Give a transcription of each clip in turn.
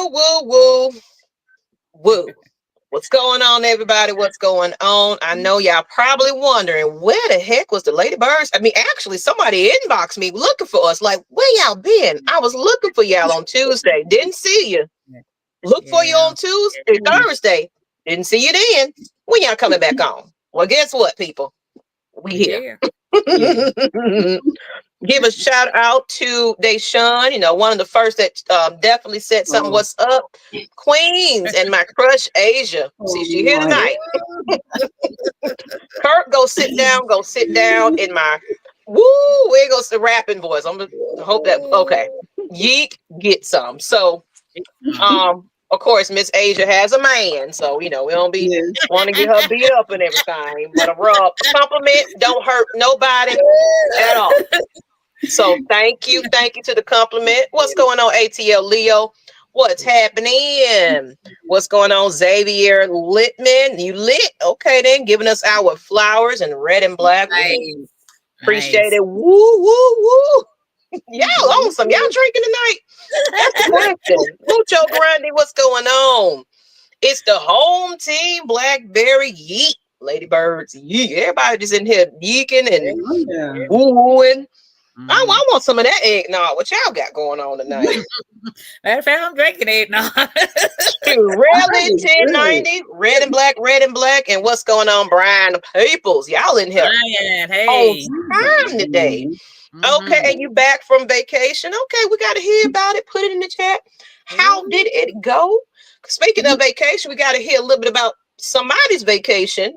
Woo, woo, woo, woo. What's going on, everybody? What's going on? I know y'all probably wondering where the heck was the Ladybirds? I mean, actually, somebody inboxed me looking for us. Like, where y'all been? I was looking for y'all on Tuesday. Didn't see you. Look for you on Tuesday, Thursday. Didn't see you then. When y'all coming back on? Well, guess what, people? We here. Give a shout out to Deshaun, one of the first that definitely said something. What's up, Queens, and my crush Asia. See, she here tonight. Kirk, go sit down in my there goes the rapping voice. I'm gonna hope that okay. Yeek, get some. So of course, Miss Asia has a man, so we don't want to get her beat up and everything. But a rub compliment don't hurt nobody at all. So thank you to the compliment. What's going on, ATL Leo? What's happening? What's going on, Xavier Litman? You lit? Okay, then giving us our flowers and red and black. Nice. Appreciate it. Woo, woo, woo. Y'all awesome. Y'all drinking tonight? That's the question. Mucho Grande, what's going on? It's the home team, Blackberry Yeet. Ladybirds Yeet. Everybody just in here yeeking and woo-wooing. I want some of that eggnog. What y'all got going on tonight? Matter of fact, I'm drinking eggnog. Really, 1090, red and black. And what's going on, Brian Peoples? Y'all in here. Brian, hey. On time today. Okay, and you back from vacation? Okay, we got to hear about it. Put it in the chat. How did it go? Speaking of vacation, we got to hear a little bit about somebody's vacation.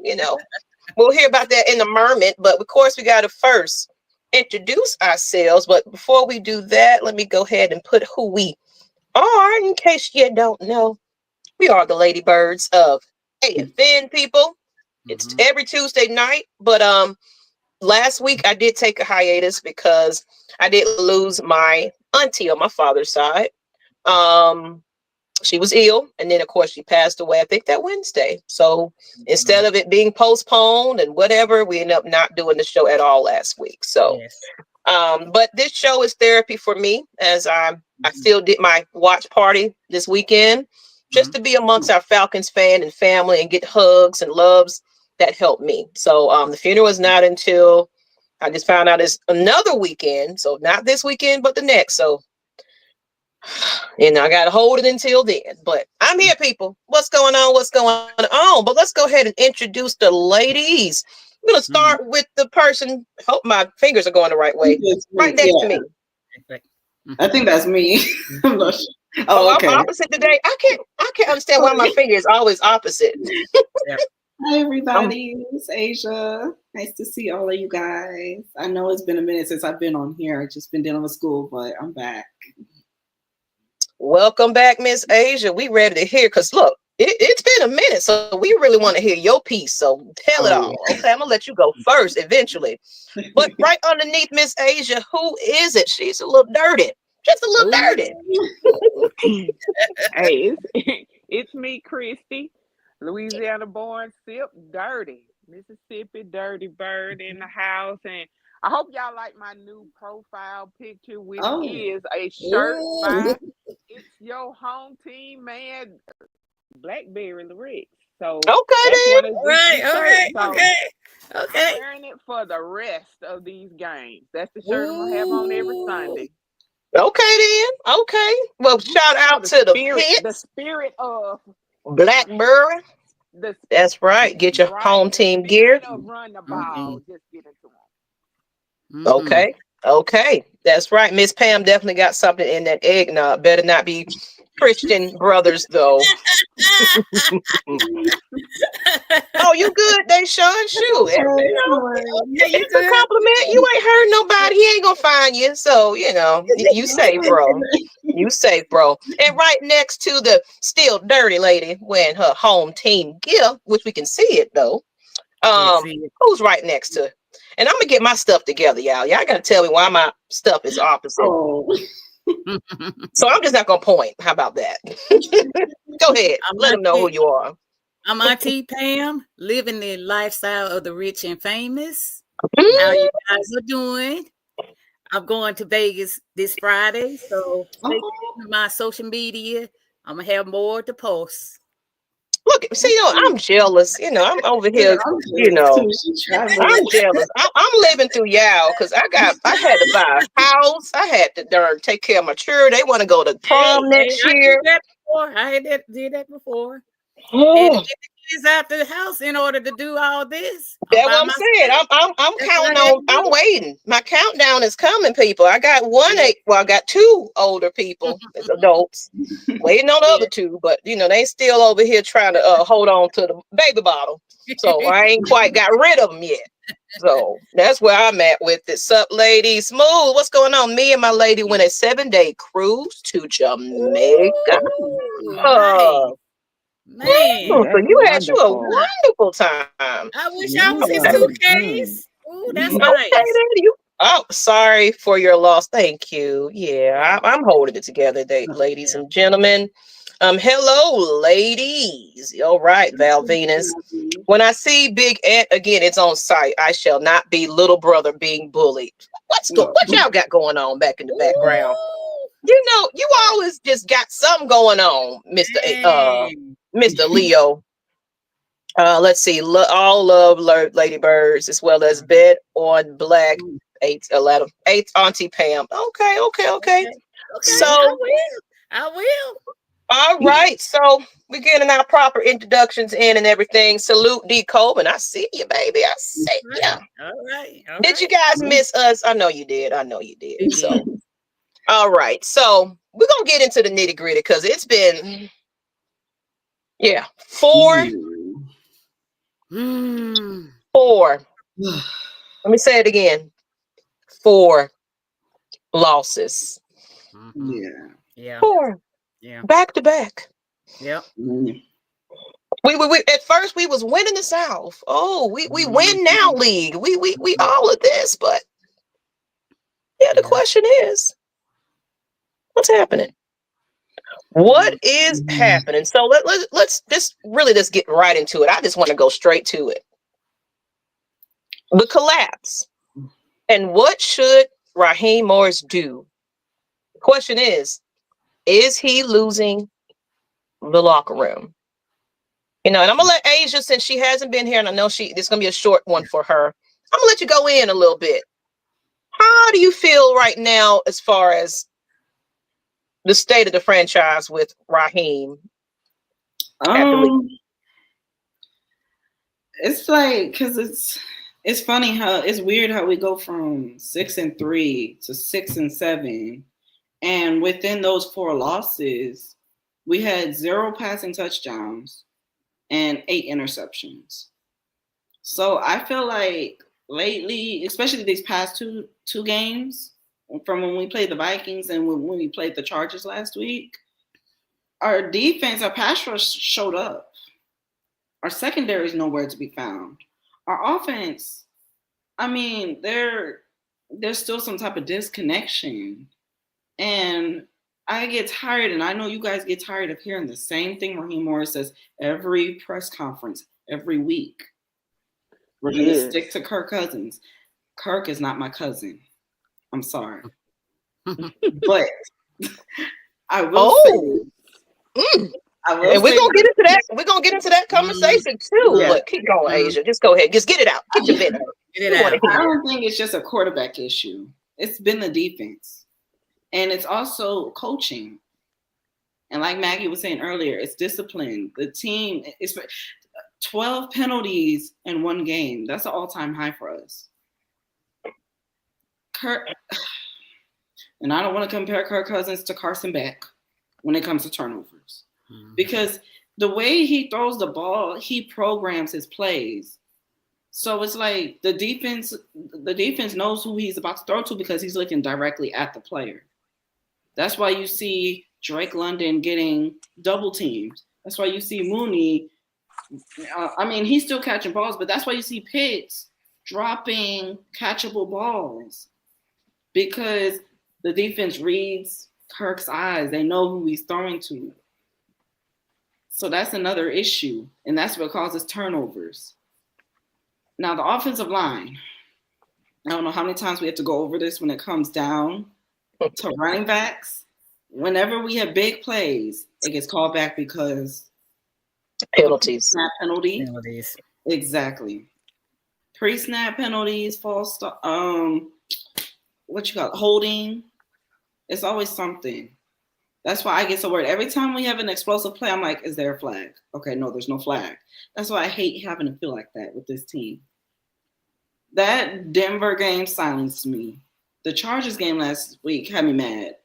We'll hear about that in a moment. But of course, we got to first introduce ourselves. But before we do that, let me go ahead and put who we are in case you don't know. We are the Ladybirds of AFN, people. It's every Tuesday night, but last week I did take a hiatus because I did lose my auntie on my father's side. She was ill, and then of course she passed away, I think that Wednesday. So instead of it being postponed and whatever, we ended up not doing the show at all last week. So but this show is therapy for me, as I still did my watch party this weekend just to be amongst our Falcons fan and family and get hugs and loves. That helped me. So the funeral is not until I just found out it's another weekend. So not this weekend, but the next. So I got to hold it until then. But I'm here, people. What's going on? But let's go ahead and introduce the ladies. I'm going to start with the person. Hope my fingers are going the right way. Right next to me. I think that's me. I'm not sure. Okay. I'm opposite today. I can't understand why my finger is always opposite. Hi, everybody. It's Asia. Nice to see all of you guys. I know it's been a minute since I've been on here. I've just been dealing with school, but I'm back. Welcome back, Miss Asia. We ready to hear, because look, it's been a minute, so we really want to hear your piece. So tell it all. Okay, I'm going to let you go first eventually. But right underneath Miss Asia, who is it? She's a little dirty. Just a little dirty. Hey, it's me, Christy. Louisiana born, sip dirty, Mississippi dirty bird in the house. And I hope y'all like my new profile picture, which is a shirt by It's Your Home Team Man, Blackberry Lyrics. So okay. I'm wearing it for the rest of these games. That's the shirt I'm gonna have on every Sunday. Okay then. Okay. Well, shout out to the spirit of Blackberry. That's right. Get your home team gear. Run the ball. Just get into them. Okay. That's right. Miss Pam definitely got something in that eggnog. Better not be Christian brothers, though. Oh, you good, Deshaun? Shoot. It's a compliment. You ain't hurt nobody. He ain't gonna find you. So, you safe, bro. You safe, bro. And right next to the still dirty lady wearing her home team gear, which we can see it though. Who's right next to? And I'm gonna get my stuff together, y'all. Y'all gotta tell me why my stuff is opposite. So I'm just not gonna point. How about that? Go ahead. Let them know who you are. I'm Auntie Pam, living the lifestyle of the rich and famous. How you guys are doing? I'm going to Vegas this Friday, so stay tuned to my social media. I'm gonna have more to post. Look, see, I'm jealous. I'm over here. I'm jealous. I'm living through y'all because I had to buy a house. I had to take care of my children. They want to go to prom next year. I did that before. Had to get the kids out the house in order to do all this. That's what I'm saying. I'm counting on. I'm waiting. My countdown is coming, people. I got I got 2 older people, as adults, waiting on the other 2. But they still over here trying to hold on to the baby bottle. So I ain't quite got rid of them yet. So that's where I'm at with it. Sup, lady? Smooth. What's going on? Me and my lady went a 7-day cruise to Jamaica. Nice. Man, so you had a wonderful time. I wish I was in suitcase. Ooh, that's nice. Oh, sorry for your loss. Thank you. Yeah, I'm holding it together, ladies and gentlemen. Hello, ladies. All right, Val Venus. When I see Big Ant again, it's on site. I shall not be little brother being bullied. What y'all got going on back in the background? You always just got something going on, Mr. Leo. Let's see. All love Lady Birds, as well as Bed on Black 811. 8th Auntie Pam. Okay. So I will. All right. So we're getting our proper introductions in and everything. Salute D. Coleman. I see you, baby. I see you. All right. Did you guys miss us? I know you did. So all right. So we're gonna get into the nitty-gritty because it's been 4. 4. Let me say it again. 4 losses. Yeah. 4. Yeah. Back to back. Yep. We at first we was winning the South. Oh, we win now league. We all of this, but the question is, what's happening? What is happening? So let's just get right into it. I just want to go straight to it. The collapse. And what should Raheem Morris do? The question is he losing the locker room? And I'm gonna let Asia, since she hasn't been here, and I know this is gonna be a short one for her. I'm gonna let you go in a little bit. How do you feel right now as far as the state of the franchise with Raheem? It's like, because it's funny it's weird how we go from 6-3 to 6-7, and within those 4 losses, we had 0 passing touchdowns and 8 interceptions. So I feel like lately, especially these past two games, from when we played the Vikings and when we played the Chargers last week, our defense, our pass rush showed up. Our secondary is nowhere to be found. Our offense, I mean, there's still some type of disconnection. And I get tired, and I know you guys get tired of hearing the same thing Raheem Morris says every press conference, every week. We're going to stick to Kirk Cousins. Kirk is not my cousin. I'm sorry. But I will say. And we're going to get into that. We're going to get into that conversation too. Yeah. Look, keep going, Asia. Just go ahead. Just get it out. Get your bit out. Get it out. I don't think it's just a quarterback issue. It's been the defense. And it's also coaching. And like Maggie was saying earlier, it's discipline. The team, it's 12 penalties in one game. That's an all-time high for us. Kirk, and I don't want to compare Kirk Cousins to Carson Beck when it comes to turnovers. Because the way he throws the ball, he programs his plays. So it's like the defense knows who he's about to throw to because he's looking directly at the player. That's why you see Drake London getting double teamed. That's why you see Mooney. He's still catching balls, but that's why you see Pitts dropping catchable balls because the defense reads Kirk's eyes. They know who he's throwing to. So that's another issue, and that's what causes turnovers. Now, the offensive line, I don't know how many times we have to go over this when it comes down to running backs. whenever we have big plays, it gets called back because penalties. Penalties. Exactly. Pre-snap penalties, false start, what you call it, holding. It's always something. That's why I get so worried. Every time we have an explosive play, I'm like, is there a flag? Okay, no, there's no flag. That's why I hate having to feel like that with this team. That Denver game silenced me. The Chargers game last week had me mad.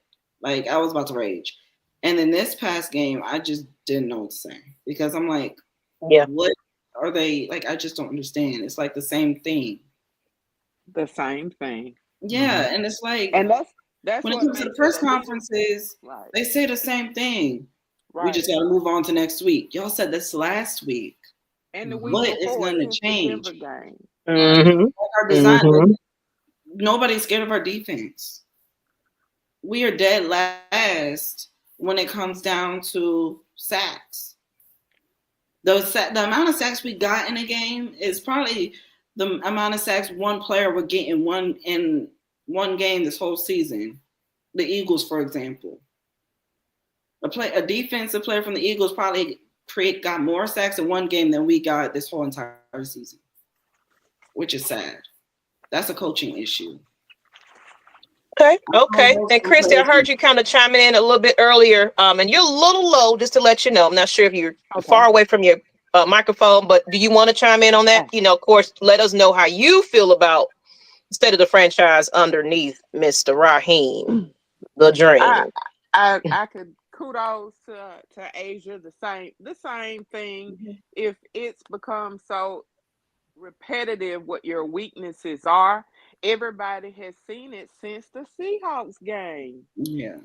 Like, I was about to rage. And then this past game, I just didn't know what to say. Because I'm like, what are they, like, I just don't understand. It's like the same thing. The same thing. Yeah, and it's like, and that's when it what comes to the press conferences, right, they say the same thing. Right. We just got to move on to next week. Y'all said this last week. And the week what before, is going to change? Game. Like our design, nobody's scared of our defense. We are dead last when it comes down to sacks. The amount of sacks we got in a game is probably the amount of sacks one player would get in one game this whole season. The Eagles, for example. A defensive player from the Eagles probably got more sacks in one game than we got this whole entire season, which is sad. That's a coaching issue. Okay. And Christy, I heard you kind of chiming in a little bit earlier, and you're a little low, just to let you know. I'm not sure if you're far away from your microphone, but do you want to chime in on that? You know, of course, let us know how you feel about the state of the franchise underneath Mr. Raheem, the Dream. I could kudos to Asia, the same thing. Mm-hmm. If it's become so repetitive what your weaknesses are, everybody has seen it since the Seahawks game. Yeah.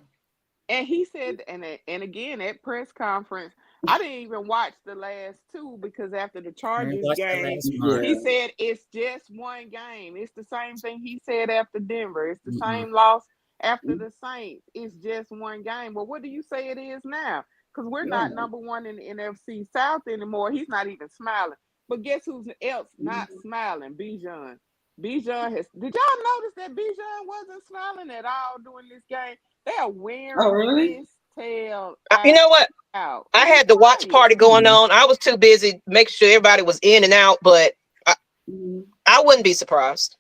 And he said, and again at press conference, I didn't even watch the last two because after the Chargers game, he said it's just one game. It's the same thing he said after Denver. It's the same loss after the Saints. It's just one game. Well, what do you say it is now? Because we're not number one in the NFC South anymore. He's not even smiling. But guess who's else not smiling? Bijan. Bijan has. Did y'all notice that Bijan wasn't smiling at all during this game? They are wearing his tail. You know what? I had the watch party going on. I was too busy making sure everybody was in and out, but I wouldn't be surprised.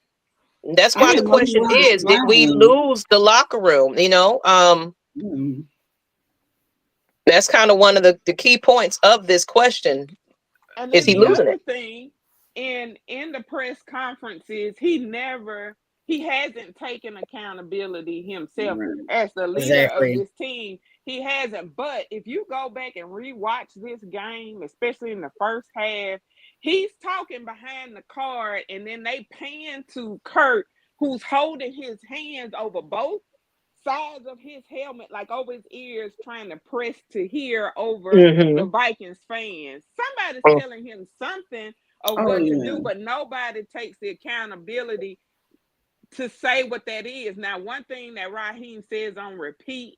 That's why the question is: did we lose the locker room? You know, that's kind of one of the key points of this question. And is he losing it? Thing in the press conferences, he hasn't taken accountability himself as the leader of this team. He hasn't. But if you go back and rewatch this game, especially in the first half, he's talking behind the card, and then they pan to Kirk, who's holding his hands over both sides of his helmet, like over his ears, trying to press to hear over the Vikings fans. Somebody's telling him something of what to do, but nobody takes the accountability to say what that is. Now, one thing that Raheem says on repeat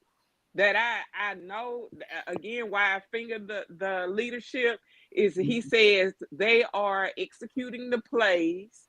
that I know, again, why I finger the leadership is he says they are executing the plays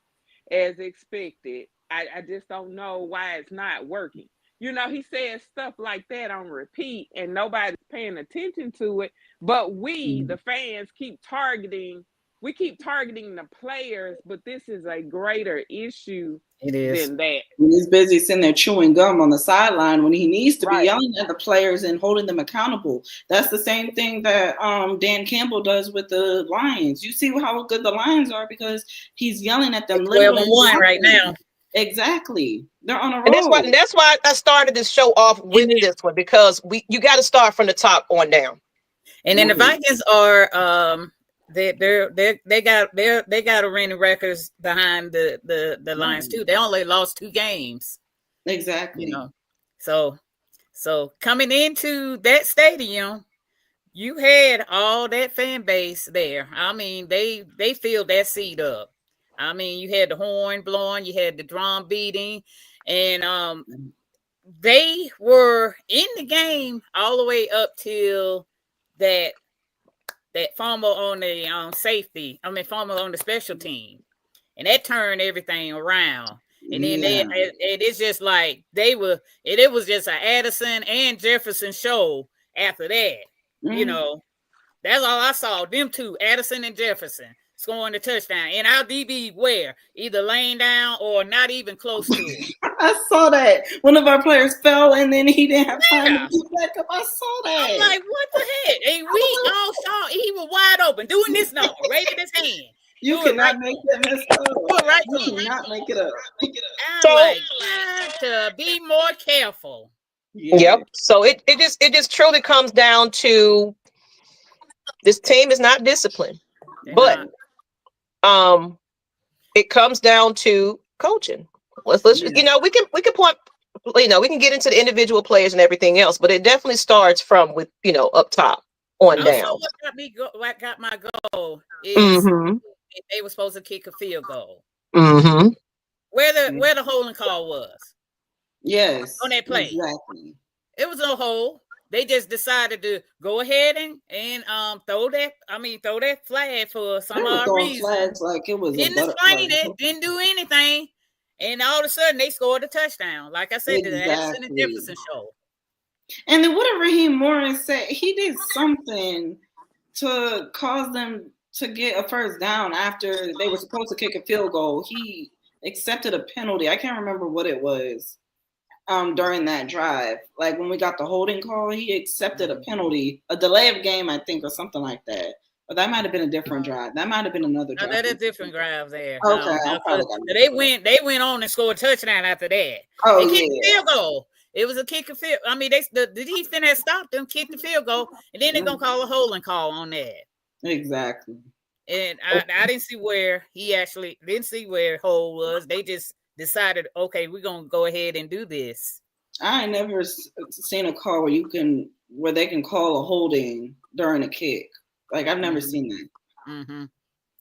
as expected. I just don't know why it's not working. You know, he says stuff like that on repeat and nobody's paying attention to it. But we, the fans, keep targeting the players, but this is a greater issue than that. He's busy sitting there chewing gum on the sideline when he needs to be yelling at the players and holding them accountable. That's the same thing that Dan Campbell does with the Lions. You see how good the Lions are because he's yelling at them. 12-1 right now. Exactly. They're on a roll. And that's why I started this show off with this one, because you got to start from the top on down. And then the Vikings are they got a winning records behind the Lions too. They only lost 2 games. Exactly. You know, so coming into that stadium, you had all that fan base there. I mean, they filled that seat up. I mean, you had the horn blowing, you had the drum beating, and they were in the game all the way up till that fumble on the safety. I mean, fumble on the special team, and that turned everything around. And then it's just like it was just an Addison and Jefferson show after that. You know, that's all I saw. Them two, Addison and Jefferson, scoring the touchdown. And our DB either laying down or not even close to it. I saw that. One of our players fell and then he didn't have time to get back up. I saw that. I'm like, what the heck? And we all saw he was wide open doing this number, raising his hand. You cannot make that mess up. You cannot make it up. I'm like, to be more careful. Yep. So it just truly comes down to this team is not disciplined, but it comes down to coaching. Let's you know, we can point, you know, we can get into the individual players and everything else, but it definitely starts from with, you know, up top on down. What got my goal is they were supposed to kick a field goal. Where the holding call was. Yes. On that play. Exactly. It was no hold. They just decided to go ahead and throw that flag for some odd reason. Flags like it was didn't explain it, didn't do anything, and all of a sudden they scored a touchdown. Like I said, the Addison and Jefferson show. And then what did Raheem Morris say? He did something to cause them to get a first down after they were supposed to kick a field goal. He accepted a penalty. I can't remember what it was. During that drive, like when we got the holding call, he accepted a penalty, a delay of game, I think, or something like that. But that might have been a different drive. That might have been another drive. No, that is different drive there. Okay. They went on and scored a touchdown after that. Oh, they kicked the field goal. It was a kick of field. I mean, the defense had stopped them, kicked the field goal, and then they're gonna call a holding call on that. Exactly. And I didn't see where hold was. They just decided, okay, we're gonna go ahead and do this. I ain't never seen a call where they can call a holding during a kick. Like I've never seen that.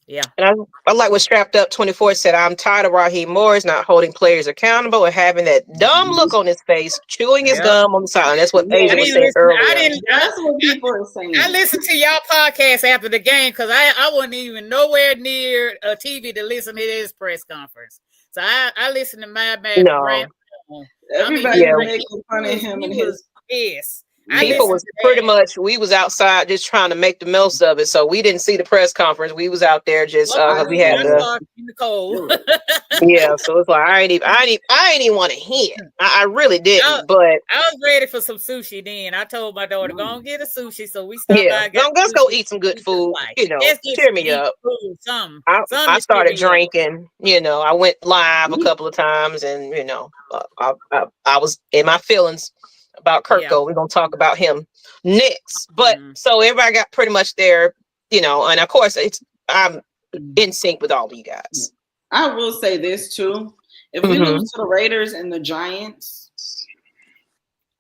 Yeah. And I like what Strapped Up 24 said. I'm tired of Raheem Morris not holding players accountable and having that dumb look on his face, chewing his gum on the side. That's what Asia was saying earlier. That's what people are saying. I listened to y'all podcast after the game because I wasn't even nowhere near a TV to listen to his press conference. So I listened to Mad Maggie. No. Everybody making fun of him and his pissed. People was pretty much, we was outside just trying to make the most of it. So we didn't see the press conference. We was out there just we had the cold. Yeah, so it's like I ain't even want to hear. I really didn't, but I was ready for some sushi then. I told my daughter, go and get a sushi. So we stopped by. Let's go eat some good food. You know, cheer me up. I started drinking, you know, I went live a couple of times and you know, I was in my feelings about Kirk. We're gonna talk about him next, but so everybody got pretty much there, you know, and of course I'm in sync with all of you guys. I will say this too: if we lose to the Raiders and the Giants,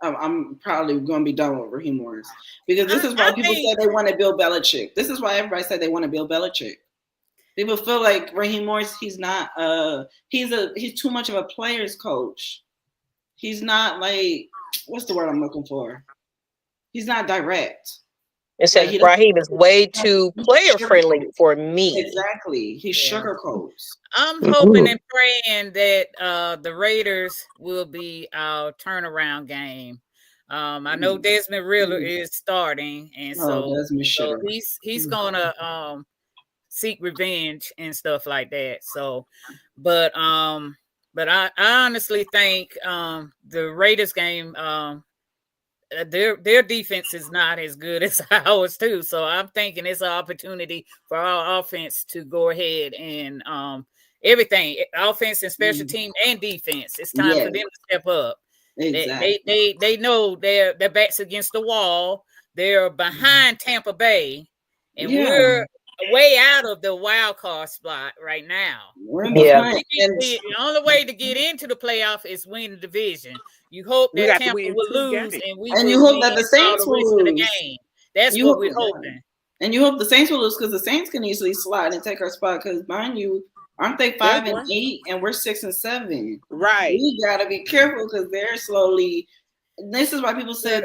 I'm probably going to be done with Raheem Morris because this is why people say they want to Bill Belichick. This is why everybody said they want to Bill Belichick. People feel like Raheem Morris, he's not. He's too much of a player's coach. He's not like. What's the word I'm looking for? He's not direct. It says Raheem is way too player friendly for me. Exactly. He sugarcoats. I'm hoping and praying that the Raiders will be our turnaround game. I know Desmond Riddle is starting, and so he's gonna seek revenge and stuff like that. So, but I honestly think the Raiders game, their defense is not as good as ours too. So I'm thinking it's an opportunity for our offense to go ahead and everything, offense and special team and defense. It's time for them to step up. Exactly. They know their backs against the wall. They're behind Tampa Bay, and we're way out of the wild card spot right now. The only way to get into the playoff is win the division. You hope that Tampa will lose, and you hope that the Saints will lose the game. That's what we're hoping. And you hope the Saints will lose because the Saints can easily slide and take our spot. Because mind you, aren't they 5-8 and we're 6-7? Right. We gotta be careful because they're slowly. This is why people said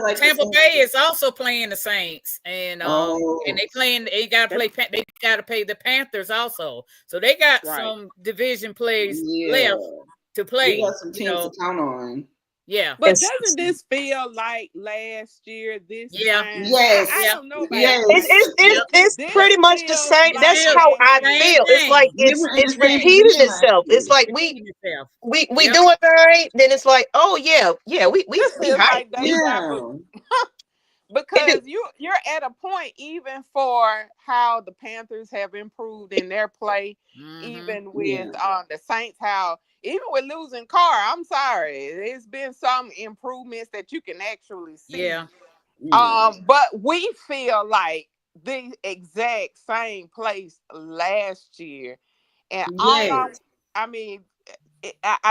like Tampa Bay is also playing the Saints, and they got to pay the Panthers also. So they got some division plays left to play. We got some teams to count on. Yeah. But doesn't this feel like last year, this time? Yes. I don't know about yes. It's pretty much the same. That's how I feel. It's like it's repeating itself. It's like we doing it right, then it's like, oh yeah, we hype. Because you're at a point, even for how the Panthers have improved in their play, even with the Saints, how even with losing Carr, I'm sorry, it's been some improvements that you can actually see. But we feel like the exact same place last year, and I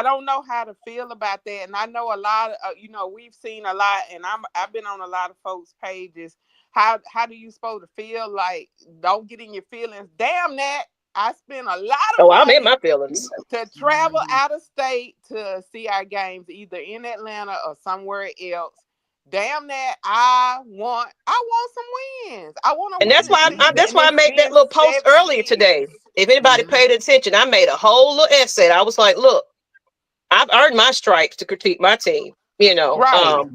don't know how to feel about that. And I know a lot of, we've seen a lot, and I've been on a lot of folks' pages. How do you supposed to feel? Like, don't get in your feelings. Damn that. I spent a lot of money I'm in my feelings to travel out of state to see our games, either in Atlanta or somewhere else. Damn that. I want some wins. I want to and that's why I made that little post earlier today. If anybody paid attention, I made a whole little essay. I was like, look, I've earned my stripes to critique my team, Right.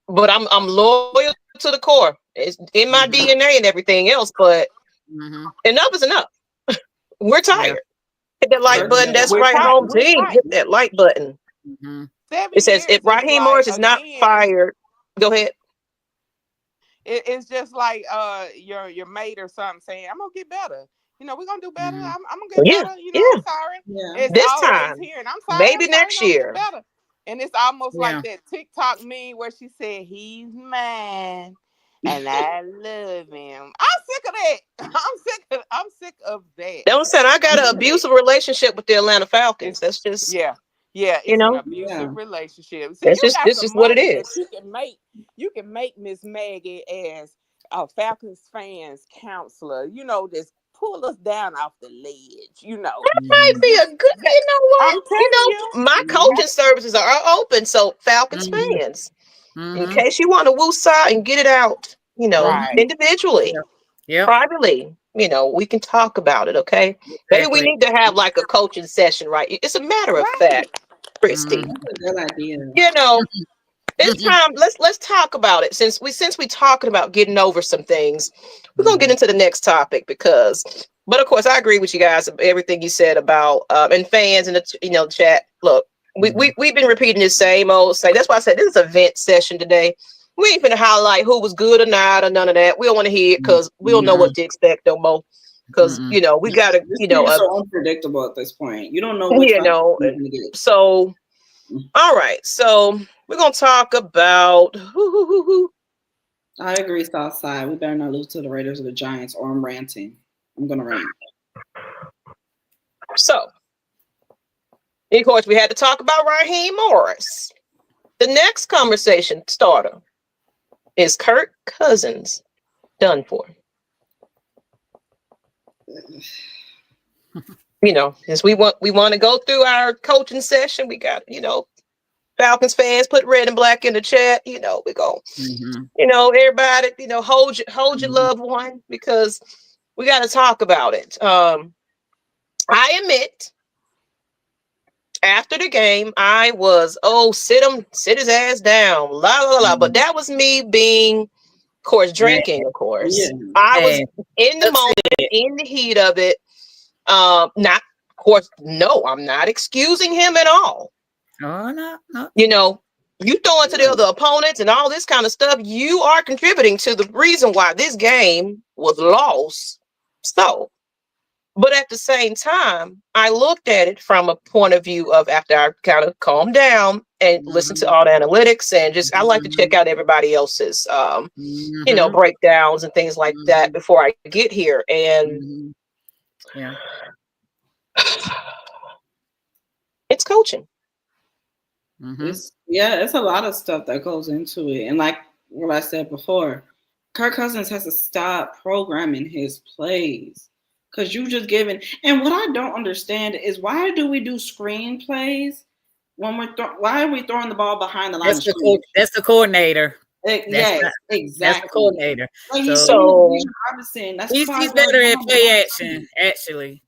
But I'm loyal to the core. It's in my DNA and everything else, but enough is enough. We're tired. Hit that like button. That's right, home team. Hit that like button. It says if Raheem Morris is not fired, go ahead. It's just like your mate or something saying, I'm gonna get better. We're gonna do better. I'm gonna get better. I'm sorry. It's this always time here, and I'm sorry. Maybe next year. Better. And it's almost like that TikTok meme where she said, he's mine and I love him. I'm sick of that. I'm sick of that. Don't say I got an abusive relationship with the Atlanta Falcons. That's just it's an abusive relationship. See, this is what it is. You can make Ms. Maggie as a Falcons fans counselor. Just pull us down off the ledge. That might be a good. You know what? My coaching services are open, so Falcons fans, in case you want to woosah and get it out, individually, privately, we can talk about it. Okay, maybe we need to have like a coaching session, right? It's a matter of fact, Christy. Good idea. It's time. Let's talk about it. Since we talking about getting over some things, we're gonna get into the next topic but of course I agree with you guys everything you said about and fans in the chat. Look, we've been repeating the same old say. That's why I said this is a vent session today. We ain't gonna highlight who was good or not or none of that. We don't want to hear it because we don't know what to expect no more. Because we gotta so unpredictable at this point. You don't know which so all right, so we're gonna talk about I agree, Southside. We better not lose to the Raiders or the Giants, or I'm ranting. I'm gonna rant. So, of course, we had to talk about Raheem Morris. The next conversation starter is Kirk Cousins done for. As we want to go through our coaching session, we got Falcons fans put red and black in the chat. We go, everybody, hold your loved one because we got to talk about it. I admit, after the game, I was sit his ass down, la la la. But that was me being, of course, drinking. Of course, I was in the moment, in the heat of it. Not, of course, no, I'm not excusing him at all. Oh, no. You throw into the other opponents and all this kind of stuff. You are contributing to the reason why this game was lost. So, but at the same time, I looked at it from a point of view of after I kind of calmed down and listened to all the analytics and just I like to check out everybody else's breakdowns and things like that before I get here. And it's coaching. It's a lot of stuff that goes into it. And like what I said before, Kirk Cousins has to stop programming his plays because you just giving. And what I don't understand is why do we do screenplays when why are we throwing the ball behind the line? That's the coordinator. Exactly. That's the coordinator. Like he's better at play action, actually.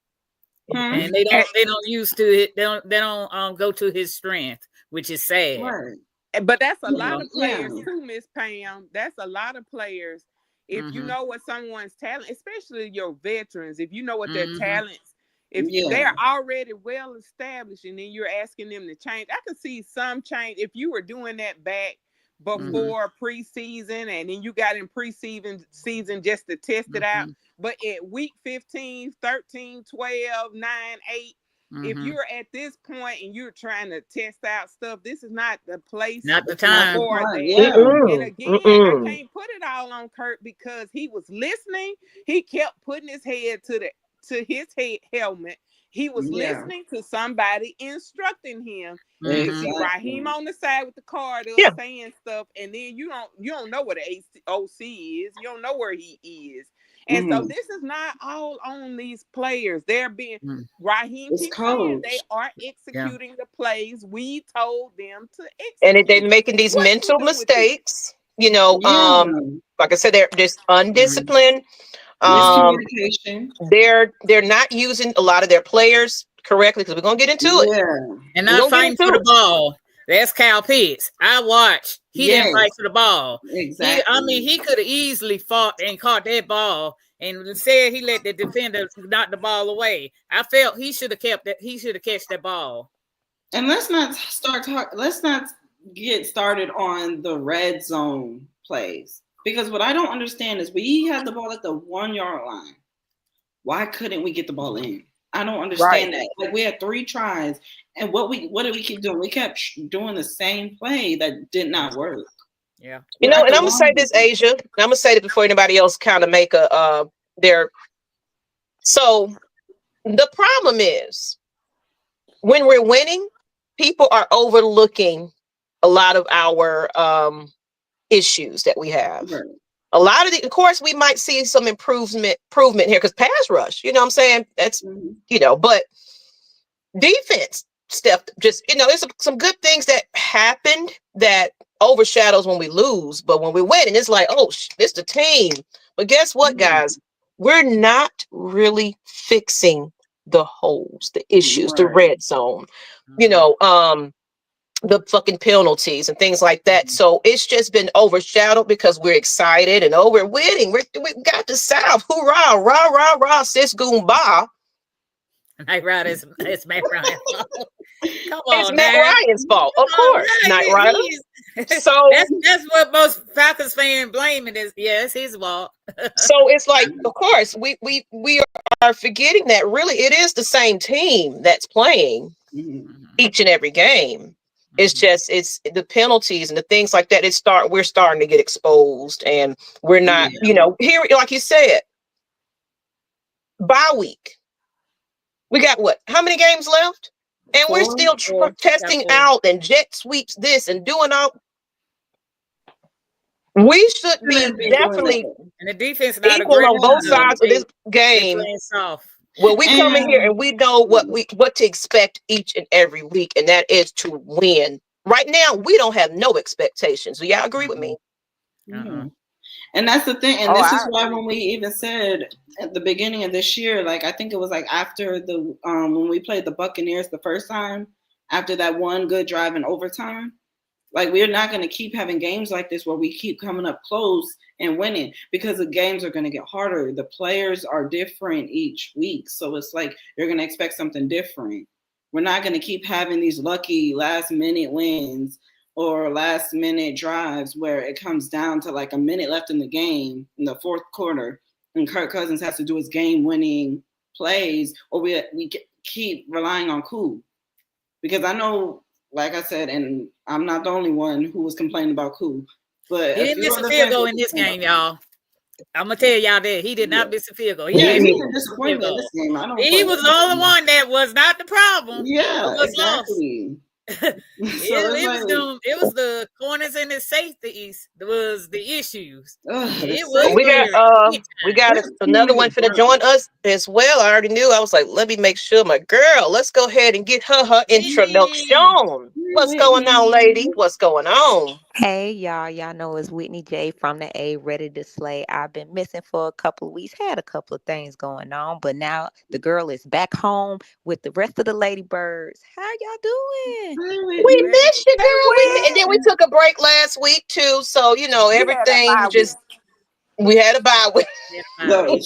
And they don't use to it. They don't go to his strength, which is sad. Right. But that's a lot of players too, Miss Pam. That's a lot of players. If you know what someone's talent, especially your veterans, if you know what their talents, if they're already well established, and then you're asking them to change, I could see some change if you were doing that back before preseason, and then you got in season just to test it out. But at week 15, 13, 12, 9, 8, if you're at this point and you're trying to test out stuff, this is not the place, not the time for that. And again, I can't put it all on Kirk because he was listening. He kept putting his head to his helmet. He was listening to somebody instructing him. You see Raheem on the side with the card up saying stuff, and then you don't know what the OC is. You don't know where he is. And so this is not all on these players. They're being Raheem keeps saying they are executing the plays we told them to execute. And they're making these mental mistakes. You know, like I said, they're just undisciplined. Miscommunication. They're not using a lot of their players correctly because we're gonna get into it. And not fighting for the ball. That's Kyle Pitts. I watched. He didn't fight for the ball. Exactly. He could have easily fought and caught that ball, and instead he let the defender knock the ball away. I felt he should have kept that. He should have catched that ball. And let's not get started on the red zone plays, because what I don't understand is we had the ball at the 1 yard line. Why couldn't we get the ball in? I don't understand that. Like, we had 3 tries, and what did we keep doing? We kept doing the same play that did not work. Yeah. You know, and I'm gonna say this, Asia. I'm gonna say it before anybody else kind of make their. So the problem is when we're winning, people are overlooking a lot of our issues that we have. Right. A lot of of course, we might see some improvement here because pass rush, you know what I'm saying? That's, you know, but defense stuff, just, you know, there's some good things that happened that overshadows when we lose. But when we win, and it's like, oh, it's the team. But guess what, guys? We're not really fixing the holes, the issues, the red zone, you know, the fucking penalties and things like that. So it's just been overshadowed because we're excited and we're winning. We got the South. Hoorah, rah, rah, rah, sis Goomba. Nyght Ryder, it's Matt Ryan's fault. Come on, it's Matt Ryan's fault, of course. Nyght Ryder. So that's what most Falcons fans blame it is. Yes, his fault. So it's like, of course, we are forgetting that really it is the same team that's playing each and every game. It's just it's the penalties and the things like that. We're starting to get exposed, and we're not, you know, here, like you said, bye week. We got what? How many games left? And we're still testing out and jet sweeps this and doing all. We should be definitely and the defense equal on both sides of this game. Well, we come in here and we know what to expect each and every week, and that is to win. Right now, we don't have no expectations. Do y'all agree with me? And that's the thing. And this is why when we even said at the beginning of this year, like I think it was like after the when we played the Buccaneers the first time, after that one good drive in overtime, like we're not going to keep having games like this where we keep coming up close and winning, because the games are going to get harder. The players are different each week. So it's like you're going to expect something different. We're not going to keep having these lucky last minute wins or last minute drives where it comes down to like a minute left in the game in the fourth quarter and Kirk Cousins has to do his game winning plays, or we keep relying on Koo. Because I know, like I said, and I'm not the only one who was complaining about Koo, but he didn't miss a field goal in this game, y'all. I'm gonna tell y'all that he did not miss a field goal. He was disappointed in this game. He was the only one that was not the problem. Yeah, exactly. It was the corners and the safeties that was the issues. We got another one finna join us as well. I already knew. I was like, let me make sure my girl. Let's go ahead and get her introduction. What's going on, lady? What's going on? Hey y'all, y'all know it's Whitney J from the A, ready to slay. I've been missing for a couple of weeks, had a couple of things going on, but now the girl is back home with the rest of the ladybirds. How y'all doing? We miss you, girl. And then we took a break last week too, so everything just we had a bye week. Yeah.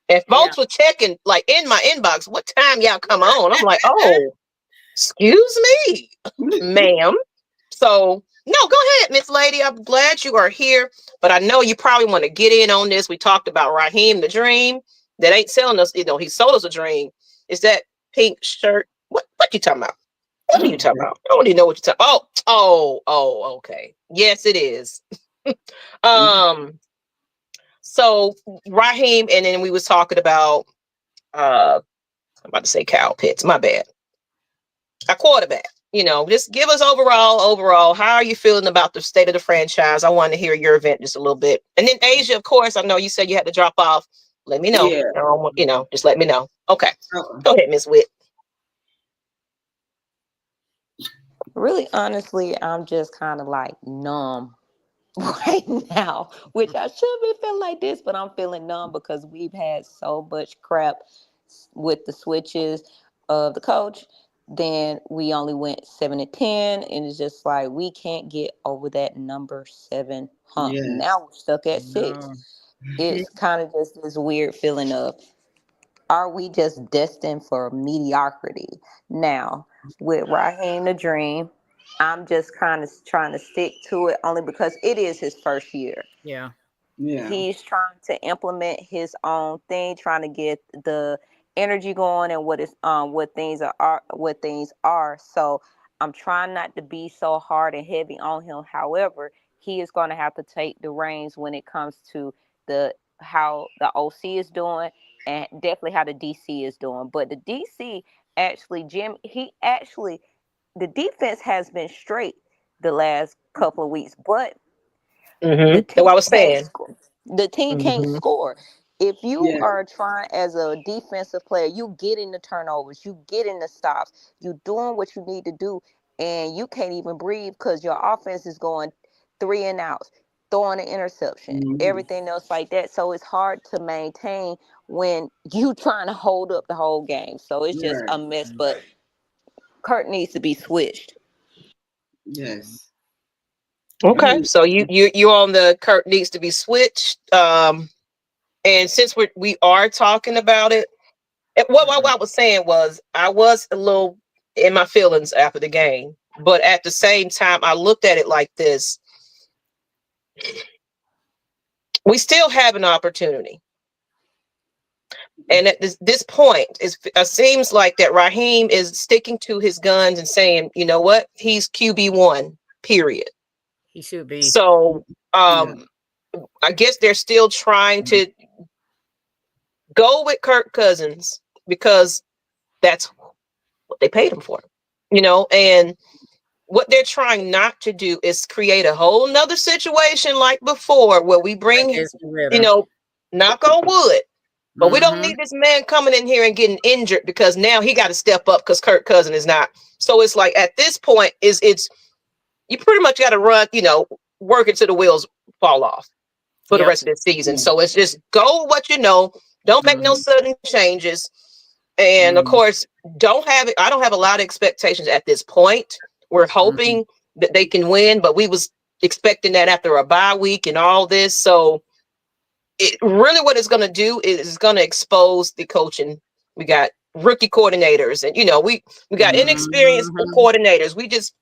And folks were checking like in my inbox, what time y'all come on? I'm like, oh, excuse me, ma'am. So no, go ahead, Miss Lady. I'm glad you are here, but I know you probably want to get in on this. We talked about Raheem the Dream that ain't selling us. He sold us a dream. Is that pink shirt? What you talking about? What are you talking about? I don't even know what you're talking. Oh, okay. Yes, it is. So Raheem, and then we was talking about I'm about to say Kyle Pitts. My bad. A quarterback. Just give us overall, how are you feeling about the state of the franchise? I want to hear your event just a little bit. And then Asia, of course, I know you said you had to drop off. Let me know. Yeah. Just let me know. Okay. Go ahead, Miss Witt. Really, honestly, I'm just kind of like numb right now, which I should be feeling like this, but I'm feeling numb because we've had so much crap with the switches of the coach. Then we only went 7-10, and it's just like we can't get over that number 7 hump. Yes. Now we're stuck at 6. It's kind of just this weird feeling of, are we just destined for mediocrity? Now, with Raheem the Dream, I'm just kind of trying to stick to it only because it is his first year. Yeah. He's trying to implement his own thing, trying to get the energy going and what things are. So I'm trying not to be so hard and heavy on him. However, he is going to have to take the reins when it comes to how the OC is doing and definitely how the DC is doing. But the DC actually, the defense has been straight the last couple of weeks, but the That's team what I was saying. the team can't score. If you are trying as a defensive player, you getting the turnovers, you getting the stops, you doing what you need to do, and you can't even breathe because your offense is going 3 and outs, throwing an interception, everything else like that. So it's hard to maintain when you trying to hold up the whole game. So it's just a mess. But Kirk needs to be switched. Yes. Okay, so you on the Kirk needs to be switched. And since we are talking about it, what I was saying was I was a little in my feelings after the game, but at the same time, I looked at it like this: we still have an opportunity, and at this point, it seems like that Raheem is sticking to his guns and saying, you know what, he's QB1. Period. He should be. So, I guess they're still trying to go with Kirk Cousins because that's what they paid him for, and what they're trying not to do is create a whole nother situation like before where we bring, knock on wood, but we don't need this man coming in here and getting injured because now he got to step up because Kirk Cousins is not. So it's like at this point it's you pretty much got to run, work until the wheels fall off for the rest of the season. So it's just go with what you know. Don't make no sudden changes. And of course, I don't have a lot of expectations at this point. We're hoping that they can win, but we was expecting that after a bye week and all this. So it really what it's going to do is it's going to expose the coaching. We got rookie coordinators and, we got inexperienced coordinators. We just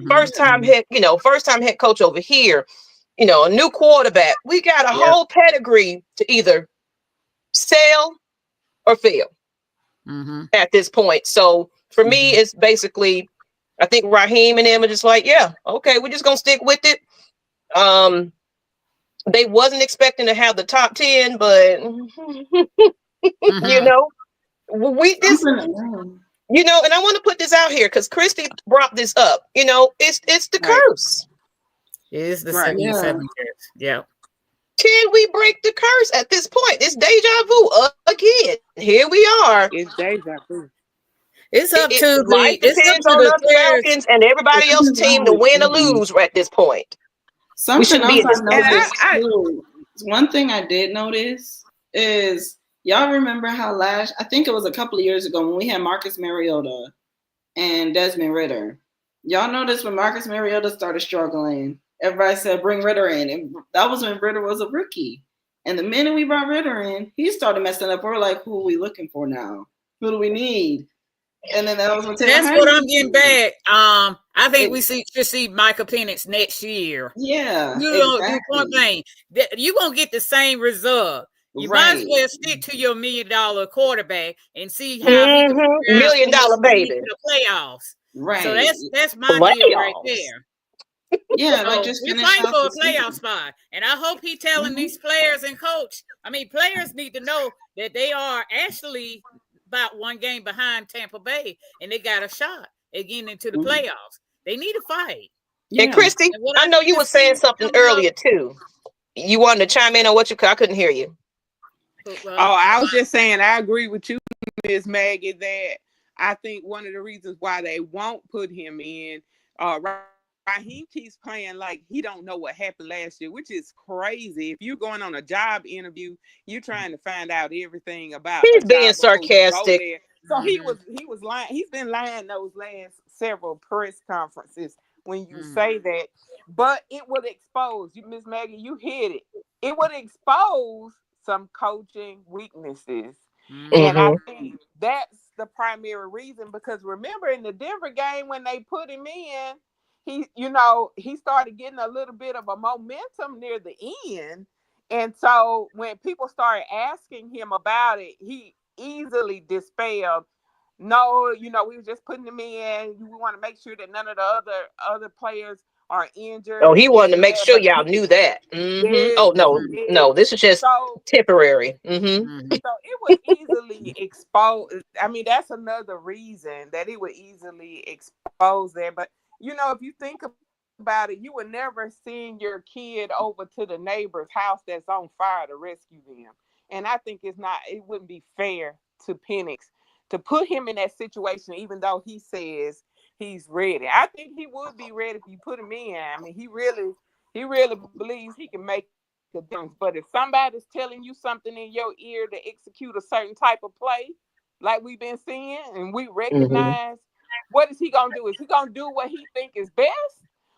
first time head coach over here, a new quarterback. We got a whole pedigree to either sell or fail at this point. So for me, it's basically, I think Raheem and them are just like, yeah, okay, we're just gonna stick with it. They wasn't expecting to have the top 10, but we just, and I want to put this out here because Christy brought this up. It's the curse. It is the 77 curse. Yeah. Can we break the curse at this point? It's deja vu again. Here we are. It's deja vu. It's up to Life depends on the us Falcons and everybody else's team to win or lose at this point. Something else I And noticed too. One thing I did notice is y'all remember how I think it was a couple of years ago when we had Marcus Mariota and Desmond Ridder. Y'all noticed when Marcus Mariota started struggling, everybody said bring Ridder in, and that was when Ridder was a rookie. And the minute we brought Ridder in, he started messing up. We're like, who are we looking for now? Who do we need? And then that was what I'm getting back. I think we should see Michael Penix next year. Yeah, you don't do one thing. You're gonna get the same result. You might as well stick to your $1 million quarterback and see how he can $1 million baby to the playoffs. Right. So that's my deal right there. Yeah, so like just we're fighting for a playoff spot, and I hope he's telling these players and coach. I mean, players need to know that they are actually about one game behind Tampa Bay, and they got a shot at getting into the playoffs. They need to fight. Yeah. And Christy, I know you were saying something earlier too. You wanted to chime in on what I couldn't hear you. I was just saying I agree with you, Ms. Maggie, that I think one of the reasons why they won't put him in, Raheem keeps playing like he don't know what happened last year, which is crazy. If you're going on a job interview, you're trying to find out everything about. He's being sarcastic. So he was lying. He's been lying those last several press conferences when you say that. But it would expose you, Ms. Maggie. You hit it. It would expose some coaching weaknesses, and I think that's the primary reason. Because remember, in the Denver game when they put him in, he started getting a little bit of a momentum near the end. And so when people started asking him about it, he easily dispelled. No, we were just putting him in. We want to make sure that none of the other players are injured. Oh, he wanted to make sure y'all knew that. Oh, no, this is just temporary. So it would easily expose. I mean, that's another reason that it would easily expose there. But if you think about it, you would never send your kid over to the neighbor's house that's on fire to rescue them. And I think it wouldn't be fair to Penix to put him in that situation, even though he says he's ready. I think he would be ready if you put him in. I mean, he really believes he can make a difference. But if somebody's telling you something in your ear to execute a certain type of play, like we've been seeing, and we recognize, what is he gonna do? Is he gonna do what he think is best,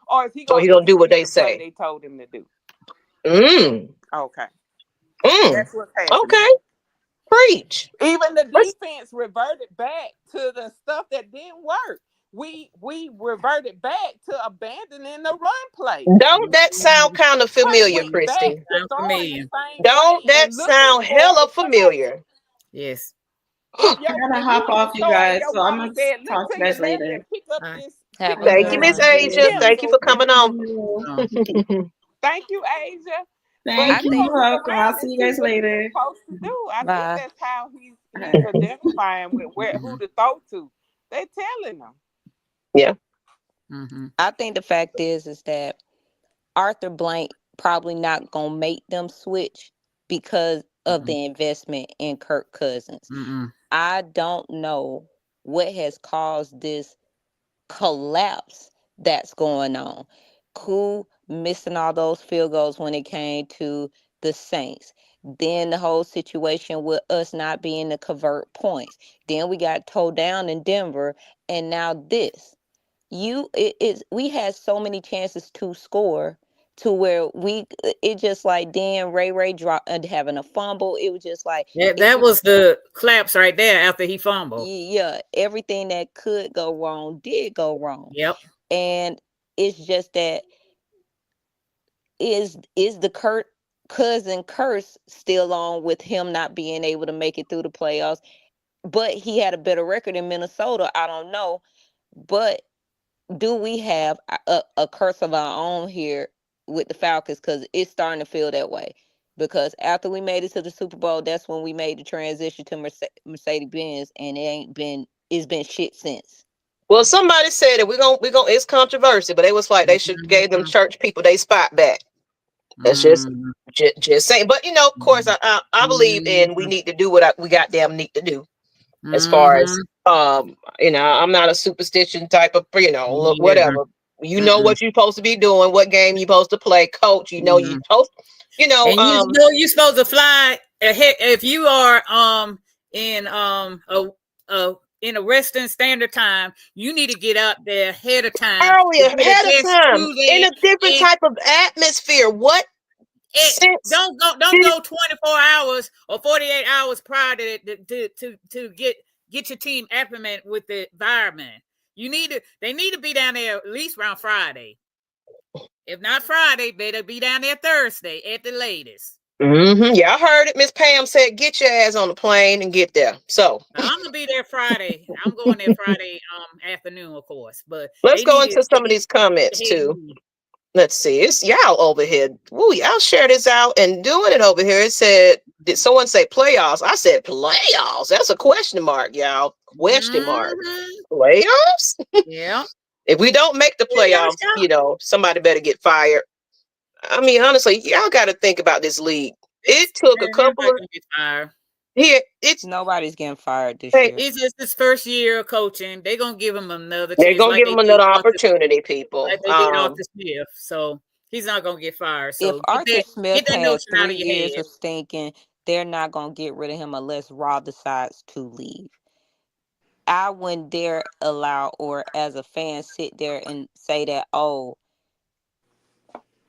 or is he gonna do what they say they told him to do? Okay. That's what's happening. Okay. Preach. Even the defense reverted back to the stuff that didn't work. We reverted back to abandoning the run play. Don't that sound kind of familiar, Christy? Don't that sound hella familiar? Yes. I gotta hop off, you guys. So I'm gonna talk to you guys later. Thank you, Miss Asia. Thank you for coming on. Thank you, Asia. Thank you. You're welcome. I'll see you guys later. I think that's how he's identifying with who to throw to. They're telling them. Yeah. I think the fact is that Arthur Blank probably not gonna make them switch because of the investment in Kirk Cousins. I don't know what has caused this collapse that's going on. Cool missing all those field goals when it came to the Saints. Then the whole situation with us not being to convert points. Then we got towed down in Denver, and now this. We had so many chances to score to where it just like then Ray dropped having a fumble. It was just like that was the collapse right there after he fumbled. Yeah, everything that could go wrong did go wrong. Yep. And it's just that is the Kirk Cousin curse still on with him not being able to make it through the playoffs? But he had a better record in Minnesota. I don't know. But do we have a curse of our own here with the Falcons? Because it's starting to feel that way. Because after we made it to the Super Bowl, that's when we made the transition to Mercedes-Benz, and it's been shit since. Well, somebody said that we're gonna it's controversial, but it was like they should gave them church people they spot back. That's just saying. But of course, I believe in we need to do what we goddamn need to do. as far as I'm not a superstition type of, whatever. You know what you're supposed to be doing, what game you're supposed to play, coach. You know you're supposed, and you're supposed to fly ahead if you are in a Western Standard Time. You need to get out there ahead of time, earlier, ahead of time, in a different type of atmosphere. What? Don't go 24 hours or 48 hours prior to get your team acclimated with the environment. They need to be down there at least around Friday. If not Friday, better be down there Thursday at the latest. Yeah, I heard it. Miss Pam said, "Get your ass on the plane and get there." So I'm gonna be there Friday. I'm going there Friday afternoon, of course. But let's go into some of these comments too. Let's see. It's y'all over here. Woo, y'all share this out and doing it over here. It said, did someone say playoffs? I said playoffs. That's a question mark, y'all. Question mark. Playoffs? Yeah. If we don't make the playoffs, somebody better get fired. I mean, honestly, y'all got to think about this league. It took a couple of nobody's getting fired this year. It's just his first year of coaching. They're gonna give him another. They're gonna give him another opportunity, people. Like they did Arthur Smith, so he's not gonna get fired. So if Arthur Smith has 3 years of stinking, they're not gonna get rid of him unless Raw decides to leave. I wouldn't dare allow, or as a fan, sit there and say that,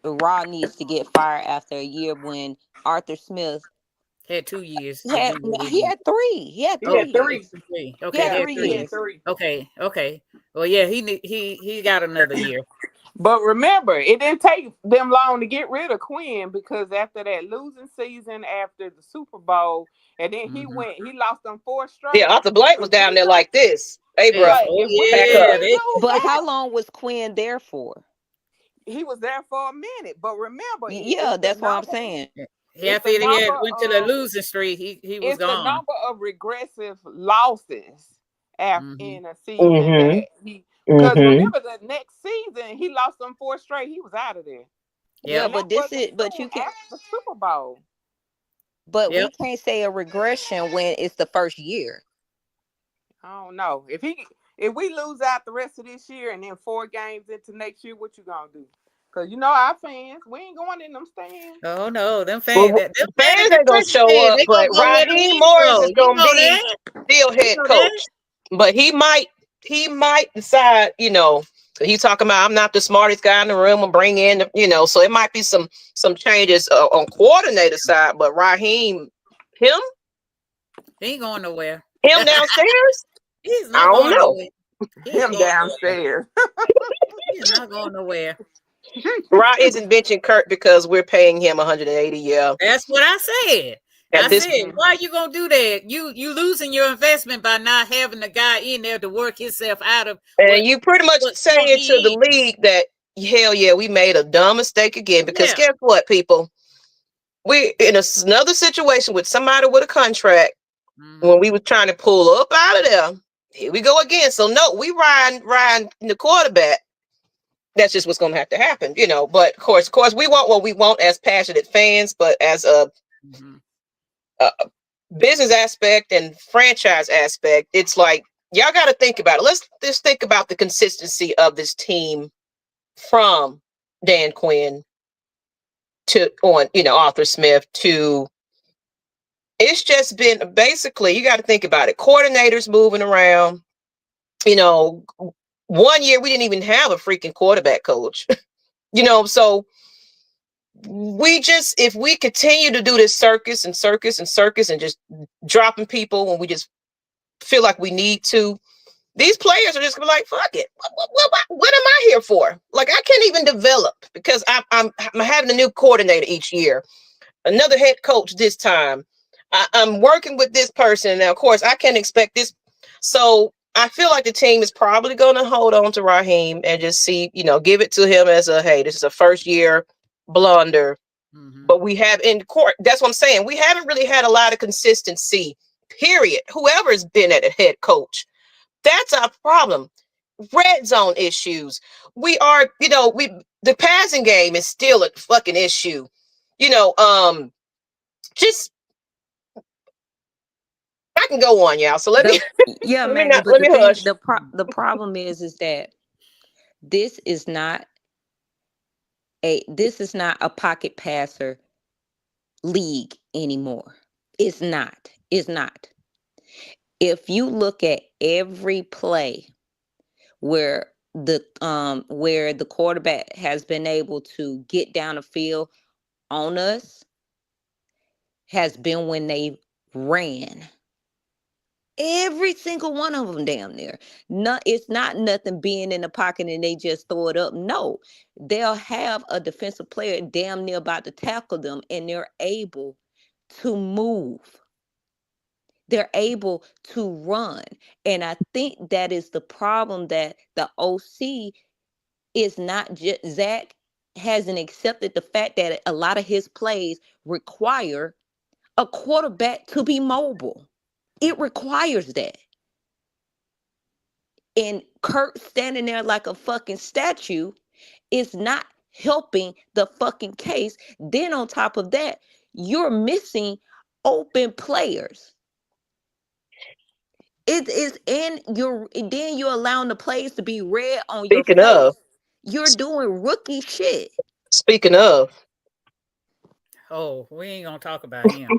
Raw needs to get fired after a year when Arthur Smith had 2 years. He had 3. He had 3 years. Okay, he had 3. Okay. Well, yeah, he got another year. But remember, it didn't take them long to get rid of Quinn, because after that losing season, after the Super Bowl, and then he lost them 4 straight. Yeah, Arthur Blank was down there like this. Hey, bro. But how long was Quinn there for? He was there for a minute, but remember. Yeah, that's what I'm saying. After he went to the losing streak, he was gone. It's the number of regressive losses in a season. Because remember, the next season he lost them 4 straight. He was out of there. Yeah, but you can't the Super Bowl. But we can't say a regression when it's the first year. I don't know. If we lose out the rest of this year and then 4 games into next year, what you gonna do? Because our fans, we ain't going in them stands. Oh no, them fans, them fans ain't gonna show up. But Raheem Morris is gonna be still head coach. But he might decide, he's talking about, I'm not the smartest guy in the room and bring in, so it might be some changes on coordinator side. But Raheem, he ain't going nowhere. Him downstairs? He's not going nowhere. Him downstairs. He's not going nowhere. Rod isn't benching Kirk because we're paying him 180. Yeah, that's what I said. Why are you gonna do that? You losing your investment by not having the guy in there to work himself out of. And you pretty much saying to the league that hell yeah, we made a dumb mistake again. Because guess what, people? We in another situation with somebody with a contract when we were trying to pull up out of there. Here we go again. So no, we riding the quarterback. That's just what's going to have to happen, But of course, we want what we want as passionate fans, but as a business aspect and franchise aspect, it's like y'all got to think about it. Let's just think about the consistency of this team from Dan Quinn to Arthur Smith to. It's just been basically, you got to think about it. Coordinators moving around, 1 year we didn't even have a freaking quarterback coach, so if we continue to do this circus and just dropping people when we just feel like we need to, these players are just gonna be like, fuck it. What am I here for? Like, I can't even develop because I'm having a new coordinator each year, another head coach this time. I'm working with this person. Now, of course, I can't expect this. So I feel like the team is probably going to hold on to Raheem and just see, give it to him as hey, this is a first year blunder. But we have in court. That's what I'm saying. We haven't really had a lot of consistency, period. Whoever's been at a head coach, that's our problem. Red zone issues. We are, the passing game is still a fucking issue. I I can go on, y'all. So let me yeah, let me Maggie. not But let me hush. the problem is that this is not a pocket passer league anymore. It's not. It's not. If you look at every play where the quarterback has been able to get down the field on us, has been when they ran. Every single one of them damn near. It's not nothing being in the pocket and they just throw it up. No, they'll have a defensive player damn near about to tackle them and they're able to move. They're able to run. And I think that is the problem, that the OC is not just, Zach hasn't accepted the fact that a lot of his plays require a quarterback to be mobile. It requires that. And Kirk standing there like a fucking statue is not helping the fucking case. Then on top of that, you're missing open players. It is then you're allowing the plays to be read on your Speaking face. of, You're doing rookie shit. speaking of, Oh, we ain't gonna talk about him.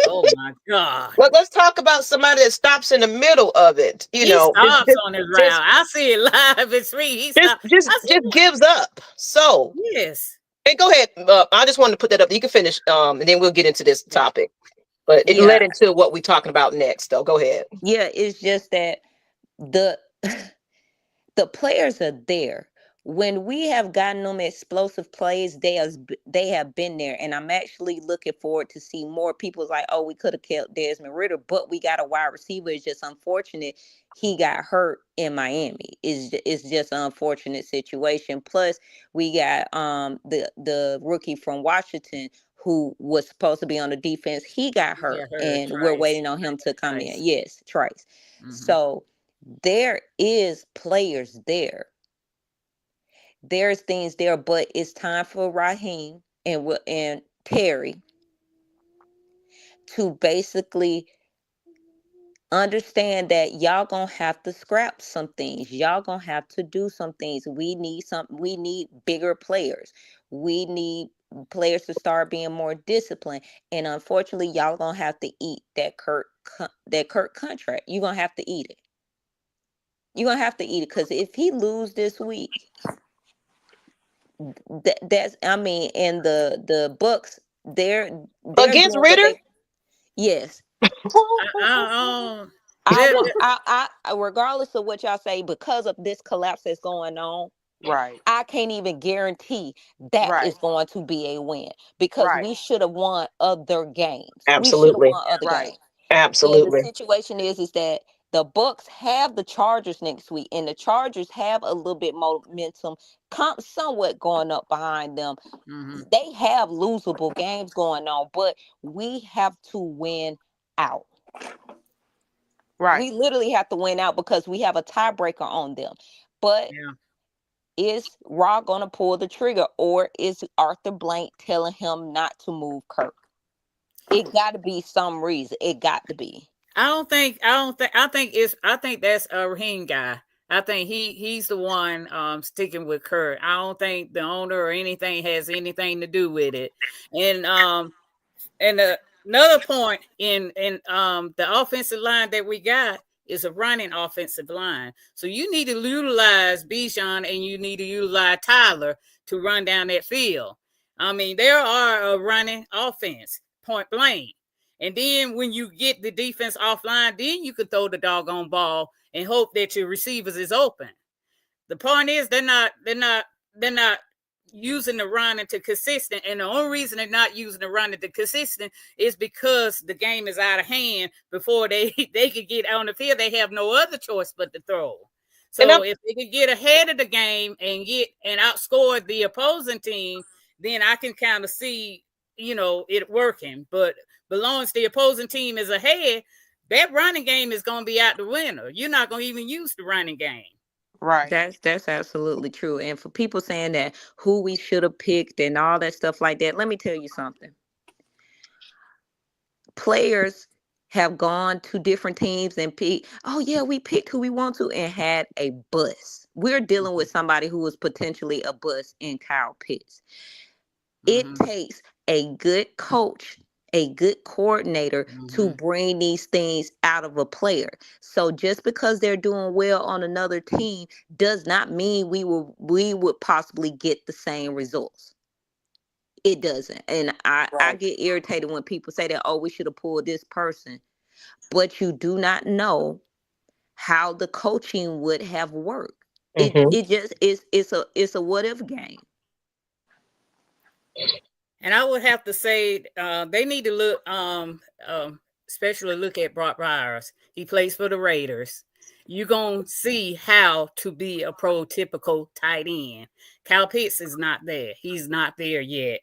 Oh my God. let's talk about somebody that stops in the middle of it. You He know, stops on his route. I see it live. It's me. He stops. just gives up. So Yes. hey, go ahead. I just wanted to put that up. You can finish, and then we'll get into this topic. But it led into what we're talking about next, though. Go ahead. Yeah, it's just that the the players are there. When we have gotten them explosive plays, they have been there, and I'm actually looking forward to see more. People's like, oh, we could have kept Desmond Ridder, but we got a wide receiver. It's just unfortunate he got hurt in Miami. It's just an unfortunate situation. Plus, we got the rookie from Washington who was supposed to be on the defense. He got hurt, and we're waiting on him to come in. Yes, Trice. Mm-hmm. So there is players there. There's things there, but it's time for Raheem and Terry to basically understand that y'all gonna have to scrap some things. Y'all gonna have to do some things. We need bigger players. We need players to start being more disciplined. And unfortunately, y'all gonna have to eat that Kirk contract. You're gonna have to eat it. You're gonna have to eat it, because if he lose this week, that's and the Bucks, they're against Ridder. Yes. I regardless of what y'all say, because of this collapse that's going on, right, I can't even guarantee that is going to be a win, because we should have won other games. Absolutely. We should have won other games. Absolutely. And the situation is that the Bucks have the Chargers next week, and the Chargers have a little bit more momentum, somewhat going up behind them. Mm-hmm. They have losable games going on, but we have to win out. Right. We literally have to win out because we have a tiebreaker on them. But is Raw going to pull the trigger, or is Arthur Blank telling him not to move Kirk? It got to be some reason. It got to be. I think that's a Raheem guy. I think he's the one sticking with Kirk. I don't think the owner or anything has anything to do with it. And another point in the offensive line that we got is a running offensive line. So you need to utilize Bijan and you need to utilize Tyler to run down that field. I mean, there are a running offense, point blank. And then when you get the defense offline, then you can throw the doggone ball and hope that your receivers is open. The point is they're not using the running to consistent, and the only reason they're not using the running to consistent is because the game is out of hand. Before they could get on the field, they have no other choice but to throw. So if they could get ahead of the game and outscore the opposing team, then I can kind of see, it working. But as long as the opposing team is ahead, that running game is going to be out the window. You're not going to even use the running game. Right. That's absolutely true. And for people saying that who we should have picked and all that stuff like that, let me tell you something. Players have gone to different teams and picked, oh yeah, we picked who we want to, and had a bust. We're dealing with somebody who was potentially a bust in Kyle Pitts. It takes a good coach, a good coordinator to bring these things out of a player. So just because they're doing well on another team does not mean we would possibly get the same results. It doesn't. And I get irritated when people say that, oh, we should have pulled this person. But you do not know how the coaching would have worked. It just it's a what if game. And I would have to say they need to look especially look at Brock Ryers. He plays for the Raiders. You're going to see how to be a prototypical tight end. Kyle Pitts is not there. He's not there yet.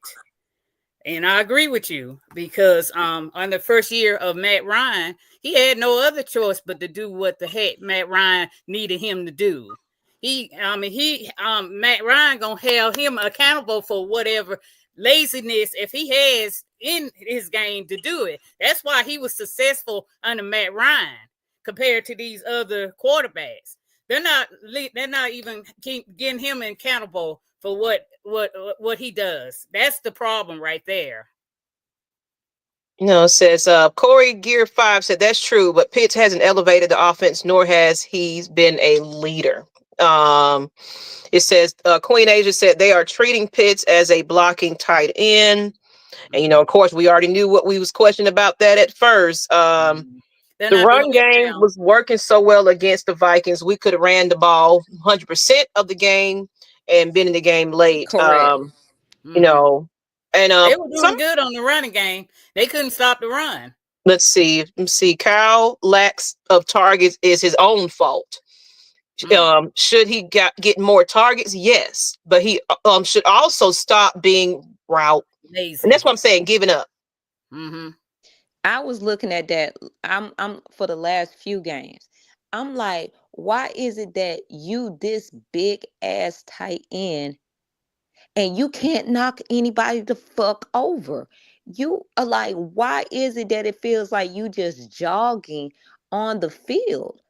And I agree with you because on the first year of Matt Ryan, he had no other choice but to do what the heck Matt Ryan needed him to do. Matt Ryan gonna hold him accountable for whatever laziness if he has in his game to do it. That's why he was successful under Matt Ryan compared to these other quarterbacks. They're not even getting him accountable for what he does. That's the problem right there. No, it says Corey Gear 5 said that's true, but Pitts hasn't elevated the offense, nor has he been a leader. It says Queen Asia said they are treating Pitts as a blocking tight end. And of course, we already knew what we was questioning about that at first. The run game was working so well against the Vikings. We could have ran the ball 100% of the game and been in the game late. Correct. And they were doing good on the running game. They couldn't stop the run. Let's see. Kyle lacks of targets is his own fault. Should he get more targets? Yes, but he should also stop being route lazy. And that's what I'm saying, giving up. I was looking at that. I'm for the last few games. I'm like, why is it that you this big ass tight end and you can't knock anybody the fuck over? You are like, why is it that it feels like you just jogging on the field?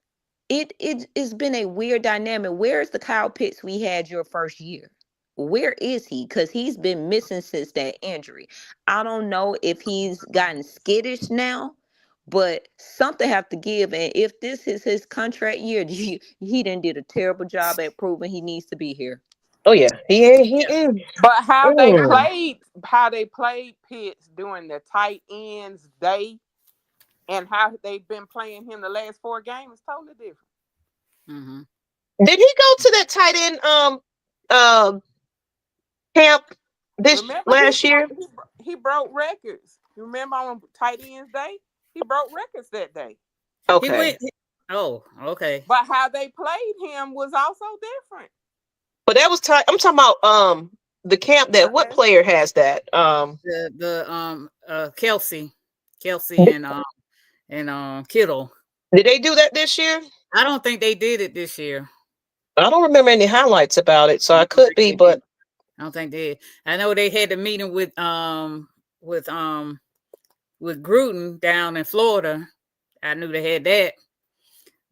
It's been a weird dynamic. Where's the Kyle Pitts we had your first year? Where is he? Because he's been missing since that injury. I don't know if he's gotten skittish now, but something have to give. And if this is his contract year, he done did a terrible job at proving he needs to be here. Oh yeah, he. But how they played Pitts during the tight ends day, and how they've been playing him the last 4 games is totally different. Did he go to that tight end camp last year? He broke records. You remember on tight ends day? He broke records that day. Okay. Okay. But how they played him was also different. But that was I'm talking about the camp that what player has that? Kelsey and Kittle. Did they do that this year? I don't think they did it this year. I don't remember any highlights about it, so I could be, but I don't think they did. I know they had a meeting with Gruden down in Florida. I knew they had that.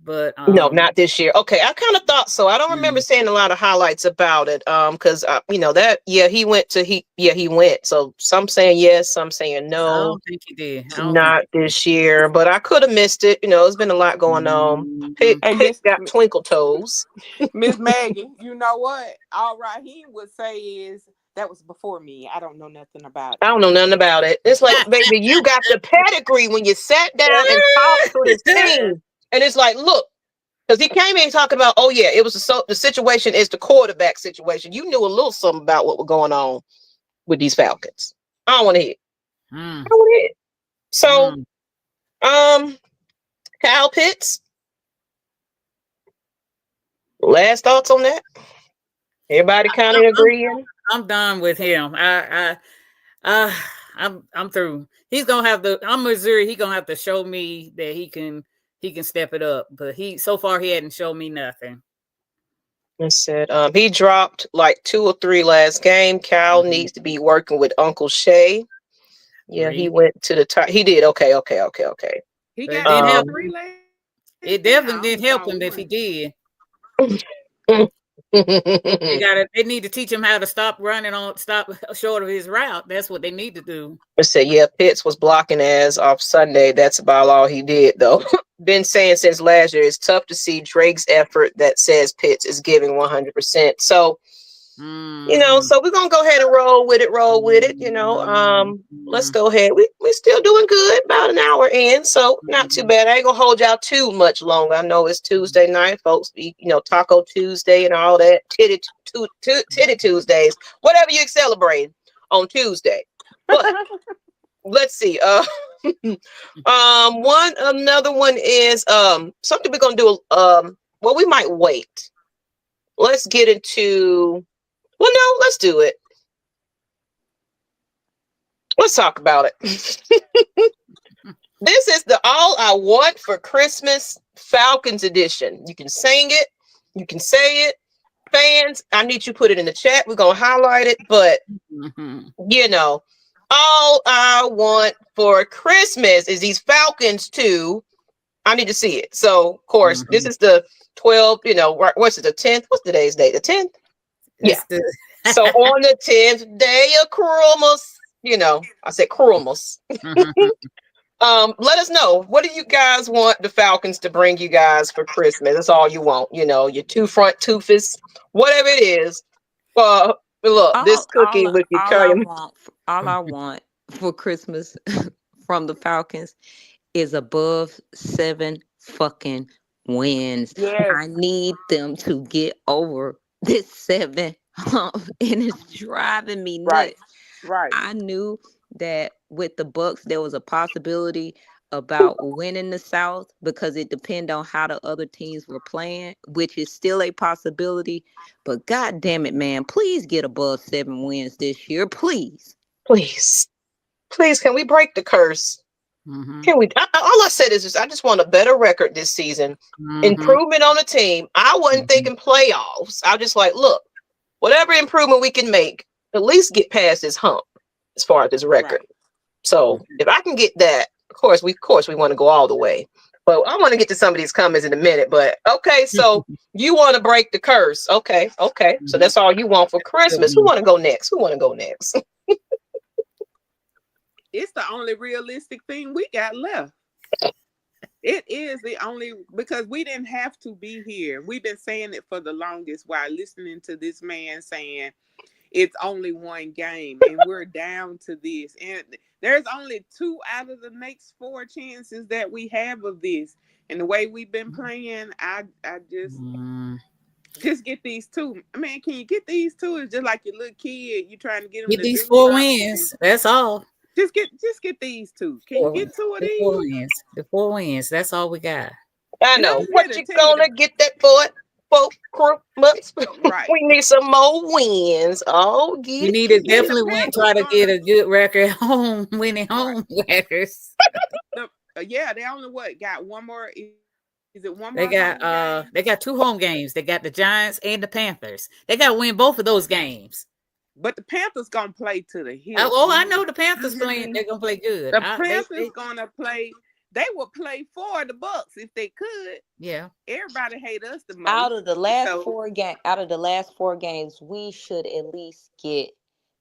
But no, not this year. Okay, I kind of thought so. I don't remember seeing a lot of highlights about it. Because he went. So some saying yes, some saying no. I don't think he did. Not this year, but I could have missed it. There's been a lot going on. Pitt got twinkle toes. Ms. Maggie, you know what? All Raheem would say is that was before me. I don't know nothing about it. I don't know nothing about it. It's like, baby, you got the pedigree when you sat down and talked to this team. And it's like, look, because he came in talking about, oh yeah, it was the situation is the quarterback situation. You knew a little something about what was going on with these Falcons. I don't want to hear. I don't want to hear. So, Kyle Pitts. Last thoughts on that? Everybody kind of agreeing? I'm done with him. I'm through. He's gonna have I'm Missouri. He's gonna have to show me that he can step it up. But so far he hadn't shown me nothing. I said he dropped like 2 or 3 last game. Cal needs to be working with Uncle Shay. Yeah, he went to the top. He did. Okay. He But it got didn't help. 3 last It year. definitely I didn't only help saw him if he 1. did. Let's They need to teach him how to stop short of his route. That's what they need to do. say, yeah, Pitts was blocking ass off Sunday. That's about all he did, though. Been saying since last year, it's tough to see Drake's effort that says Pitts is giving 100%. So, so we're gonna go ahead and roll with it. Let's go ahead. We're still doing good, about an hour in, so not too bad. I ain't gonna hold y'all too much longer. I know it's Tuesday night, folks. Taco Tuesday and all that. Titty Tuesdays, whatever you celebrate on Tuesday. But let's see. Another one is something we're gonna do. Well, we might wait. Let's get into. Well, no, let's do it. Let's talk about it. This is the All I Want for Christmas Falcons edition. You can sing it. You can say it. Fans, I need you to put it in the chat. We're going to highlight it. But, all I want for Christmas is these Falcons too. I need to see it. So, of course, this is the 12th, what's it, the 10th? What's today's date? The 10th? Yeah. So on the 10th day of Christmas, I said Christmas. Let us know. What do you guys want the Falcons to bring you guys for Christmas? That's all you want. Your two front toofers, whatever it is. Look, this cookie with your all I want for Christmas from the Falcons is above 7 fucking wins. Yes. I need them to get over this 7 hump, and it's driving me nuts. Right. I knew that with the Bucks there was a possibility about winning the South because it depended on how the other teams were playing, which is still a possibility. But God damn it, man, please get above 7 wins this year, please. Please, can we break the curse? Can we? All I said is I just want a better record this season, improvement on the team. I wasn't thinking playoffs. I was just like, look, whatever improvement we can make, at least get past this hump as far as this record. Right. So if I can get that, of course we want to go all the way. But I want to get to some of these comments in a minute. But okay, so you want to break the curse? Okay. So that's all you want for Christmas. Who want to go next? It's the only realistic thing we got left. It is the only, because we didn't have to be here. We've been saying it for the longest while listening to this man saying it's only one game and we're down to this. And there's only 2 out of the next 4 chances that we have of this. And the way we've been playing, I just get these 2. I mean, can you get these 2? It's just like your little kid. You trying to get them get to these 4 wins. That's all. Just get these 2. Can you get 2 of these? 4 wins. The 4 wins. That's all we got. I know. What you gonna get that for Christmas? Right. We need some more wins. Oh, we need to definitely try to get a good record home, winning home records. They only got one more. Is it one more? They got 2 home games. They got the Giants and the Panthers. They got to win both of those games. But the Panthers gonna play to the hill. Oh, I know the Panthers playing. They're gonna play good. The Panthers gonna play. They would play for the Bucks if they could. Yeah. Everybody hate us the most. Out of the last 4 games, we should at least get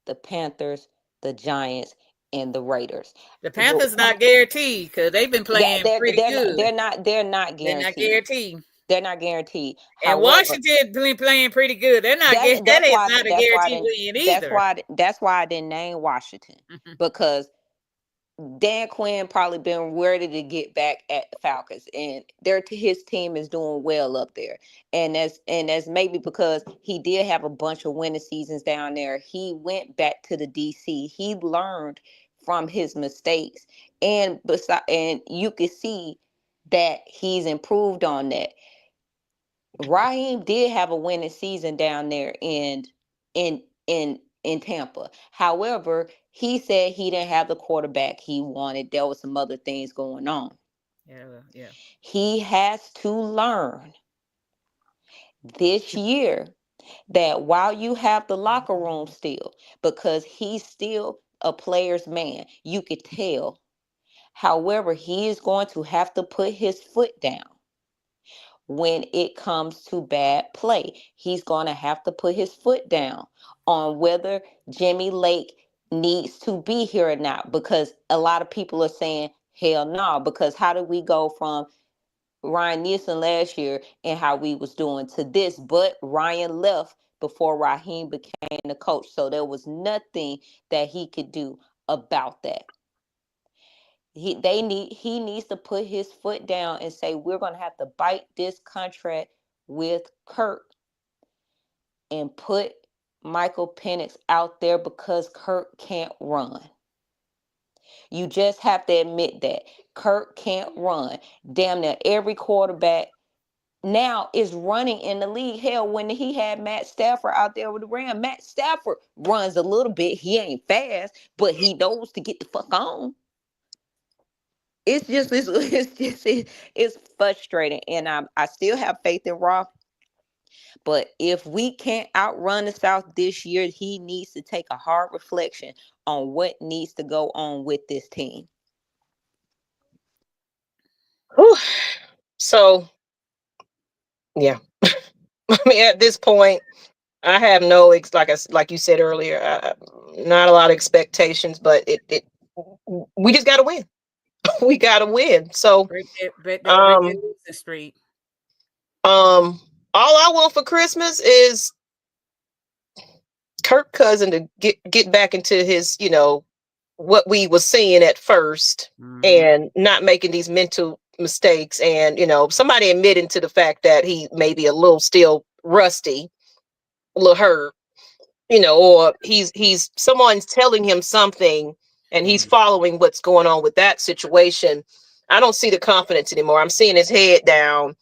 the Panthers, the Giants, and the Raiders. The Panthers not guaranteed because they've been playing pretty good. They're not guaranteed. They're not guaranteed. And Washington been playing pretty good. They're not. That is not a guaranteed win either. That's why I didn't name Washington because Dan Quinn probably been ready to get back at the Falcons, and his team is doing well up there. And that's maybe because he did have a bunch of winning seasons down there. He went back to the DC. He learned from his mistakes, and you can see that he's improved on that. Raheem did have a winning season down there in Tampa. However, he said he didn't have the quarterback he wanted. There was some other things going on. Yeah. He has to learn this year that while you have the locker room still, because he's still a player's man, you could tell However, he is going to have to put his foot down when it comes to bad play. He's going to have to put his foot down on whether Jimmy Lake needs to be here or not, because a lot of people are saying, hell no, because how did we go from Ryan Nielsen last year and how we was doing to this? But Ryan left before Raheem became the coach, so there was nothing that he could do about that. He needs to put his foot down and say, we're going to have to bite this contract with Kirk and put Michael Penix out there because Kirk can't run. You just have to admit that Kirk can't run. Damn near every quarterback now is running in the league. Hell, when he had Matt Stafford out there with the Rams, Matt Stafford runs a little bit. He ain't fast, but he knows to get the fuck on. It's frustrating, and I still have faith in Roth. But if we can't outrun the South this year, he needs to take a hard reflection on what needs to go on with this team. Whew. So, yeah. I mean, at this point, I have no like you said earlier, not a lot of expectations, but we just got to win. We got to win. So, street. All I want for Christmas is Kirk Cousin to get back into his, what we was seeing at first, and not making these mental mistakes, and somebody admitting to the fact that he may be a little still rusty, a little hurt, or he's someone's telling him something and he's following what's going on with that situation. I don't see the confidence anymore. I'm seeing his head down.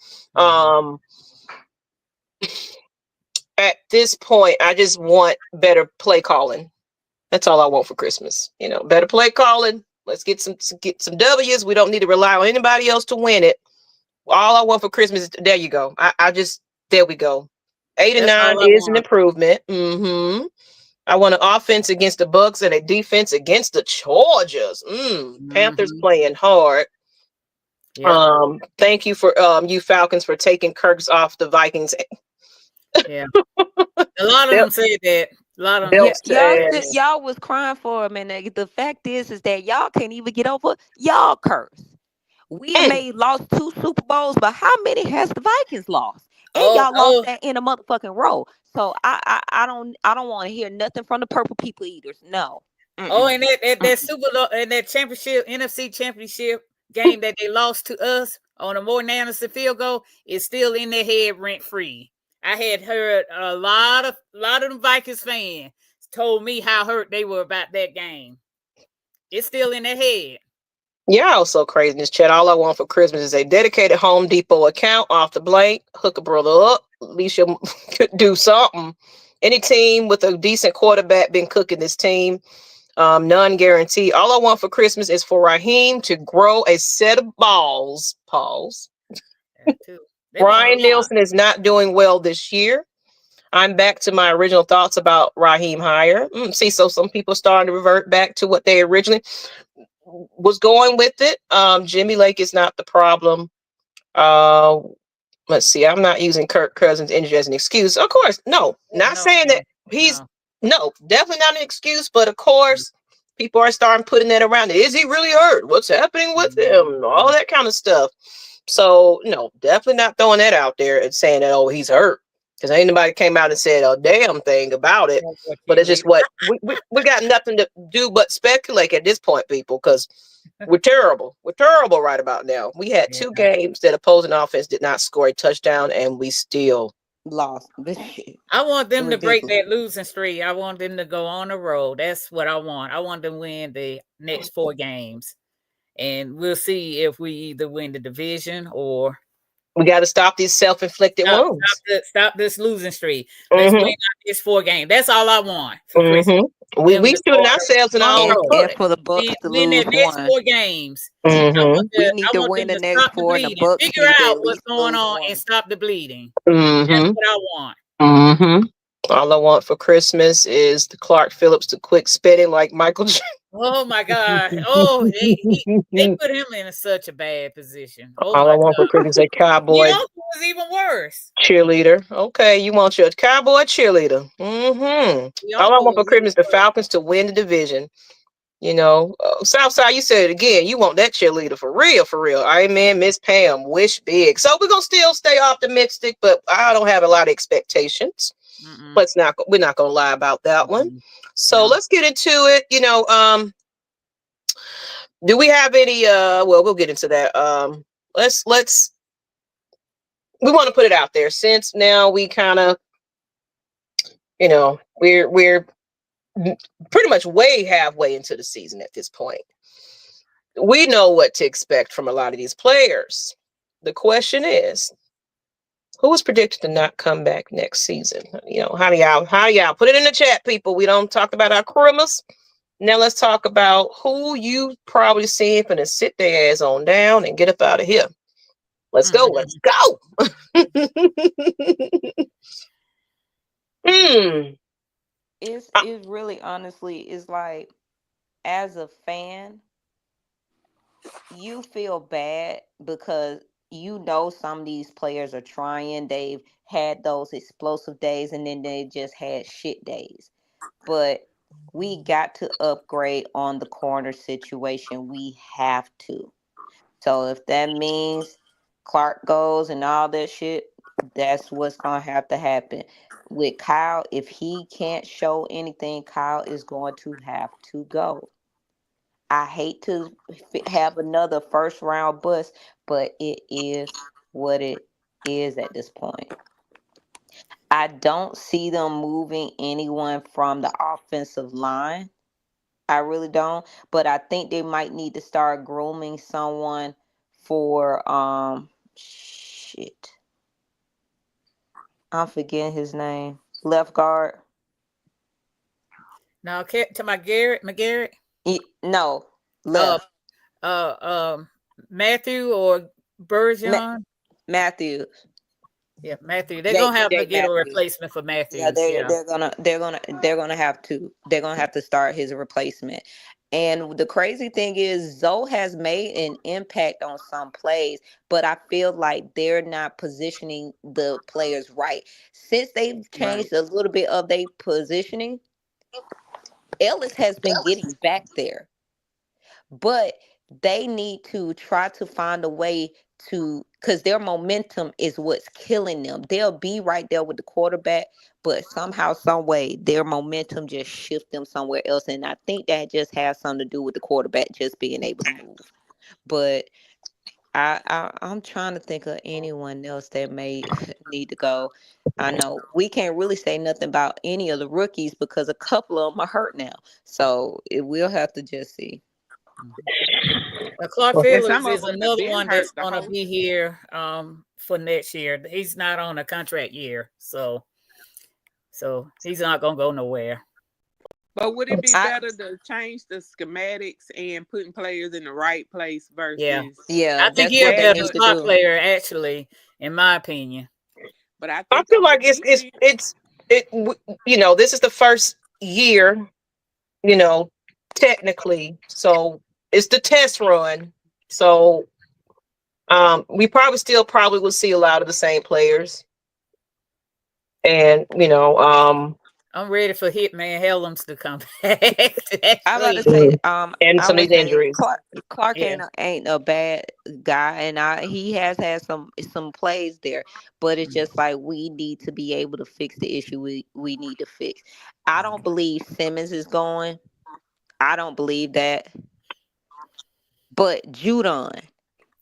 At this point, I just want better play calling. That's all I want for Christmas. Better play calling. Let's get some W's. We don't need to rely on anybody else to win it. All I want for Christmas is, there you go. There we go. 8-9 is an improvement. I want an offense against the Bucks and a defense against the Chargers. Panthers playing hard. Yep. Thank you for you Falcons for taking Kirk's off the Vikings. Yeah, a lot of them said that. A lot of them. Y'all was crying for him, and the fact is that y'all can't even get over y'all curse. We may lost 2 Super Bowls, but how many has the Vikings lost? And y'all lost that in a motherfucking row. So I don't want to hear nothing from the purple people eaters. No. And that Super Bowl and that championship, NFC championship game that they lost to us on a Morton Anderson field goal is still in their head rent free. I had heard a lot of the Vikings fans told me how hurt they were about that game. It's still in their head. Y'all so crazy in this chat. All I want for Christmas is a dedicated Home Depot account off the blank. Hook a brother up. At least you could do something. Any team with a decent quarterback been cooking this team. None guarantee. All I want for Christmas is for Raheem to grow a set of balls. Pause. Brian Nielsen is not doing well this year. I'm back to my original thoughts about Raheem hire. So some people starting to revert back to what they originally was going with it. Jimmy Lake is not the problem. Let's see. I'm not using Kirk Cousins' injury as an excuse. Of course, saying that he's definitely not an excuse. But of course, people are starting putting that around. Is he really hurt? What's happening with him? All that kind of stuff. So no, definitely not throwing that out there and saying that he's hurt, because ain't nobody came out and said a damn thing about it. But it's just what we got nothing to do but speculate at this point, people, because we're terrible. We're terrible right about now. We had 2 games that opposing offense did not score a touchdown, and we still lost. I want them to break that losing streak. I want them to go on the road. That's what I want. I want them to win the next 4 games. And we'll see if we either win the division or we got to stop these self-inflicted wounds. Stop this losing streak. Let's win this 4 games. That's all I want for Christmas. We shooting ourselves in our own foot. For the Bucks to win lose the next 4 games. We need to win the next 4. The Bucks figure out what's going on and stop the bleeding. That's what I want. All I want for Christmas is the Clark Phillips to quit spitting like Michael Jackson. Oh my God! Oh, they put him in such a bad position. Oh All my I want for God! Christmas is a cowboy Young was even worse. cheerleader. Okay, you want your cowboy cheerleader. All I Bianca want for was even Christmas is the worse. Falcons to win the division. You know, Southside, you said it again. You want that cheerleader for real, for real. Amen. Miss Pam, wish big. So we're gonna still stay optimistic, but I don't have a lot of expectations. Mm-mm. We're not gonna lie about that one. So No. let's get into it. You know, do we have any? Well, we'll get into that. Let's we want to put it out there since now we kind of, you know, we're pretty much way halfway into the season at this point. We know what to expect from a lot of these players. The question is, who is predicted to not come back next season? You know, how do y'all put it in the chat, people? We don't talk about our criminals. Now let's talk about who you probably seeing finna sit their ass on down and get up out of here. Let's go. Let's go. It's really honestly is like, as a fan, you feel bad because you know some of these players are trying. They've had those explosive days and then they just had shit days. But we got to upgrade on the corner situation. We have to. So if that means Clark goes and all that shit, that's what's gonna have to happen. With Kyle, if he can't show anything, Kyle is going to have to go. I hate to have another first round bust, but it is what it is at this point. I don't see them moving anyone from the offensive line. I really don't. But I think they might need to start grooming someone for shit. I'm forgetting his name. Left guard. Now, to my McGarrett. No, left. Matthew or Bergeron. Matthew. Yeah, Matthew. They're gonna have to get a replacement for Matthews. Yeah, they're gonna have to start his replacement. And the crazy thing is, Zoe has made an impact on some plays, but I feel like they're not positioning the players right. Since they've changed a little bit of their positioning, Ellis has been getting back there. But they need to try to find a way to, because their momentum is what's killing them. They'll be right there with the quarterback, but somehow, some way, their momentum just shift them somewhere else. And I think that just has something to do with the quarterback just being able to move. But I'm trying to think of anyone else that may need to go. I know we can't really say nothing about any of the rookies because a couple of them are hurt now. So we'll have to just see. Clark Phillips is another one that's going to be here for next year. He's not on a contract year, so he's not going to go nowhere. But would it be better to change the schematics and putting players in the right place versus? Yeah. I think he's a better spot player, actually, in my opinion. But I feel like it's you know, this is the first year, you know, technically, so it's the test run. So we probably will see a lot of the same players. And you know, I'm ready for Hitman Helms to come back. I'm about to say, and some of these injuries. Clark ain't a bad guy, and he has had some plays there, but it's just like we need to be able to fix the issue we need to fix. I don't believe Simmons is going. I don't believe that, but Judon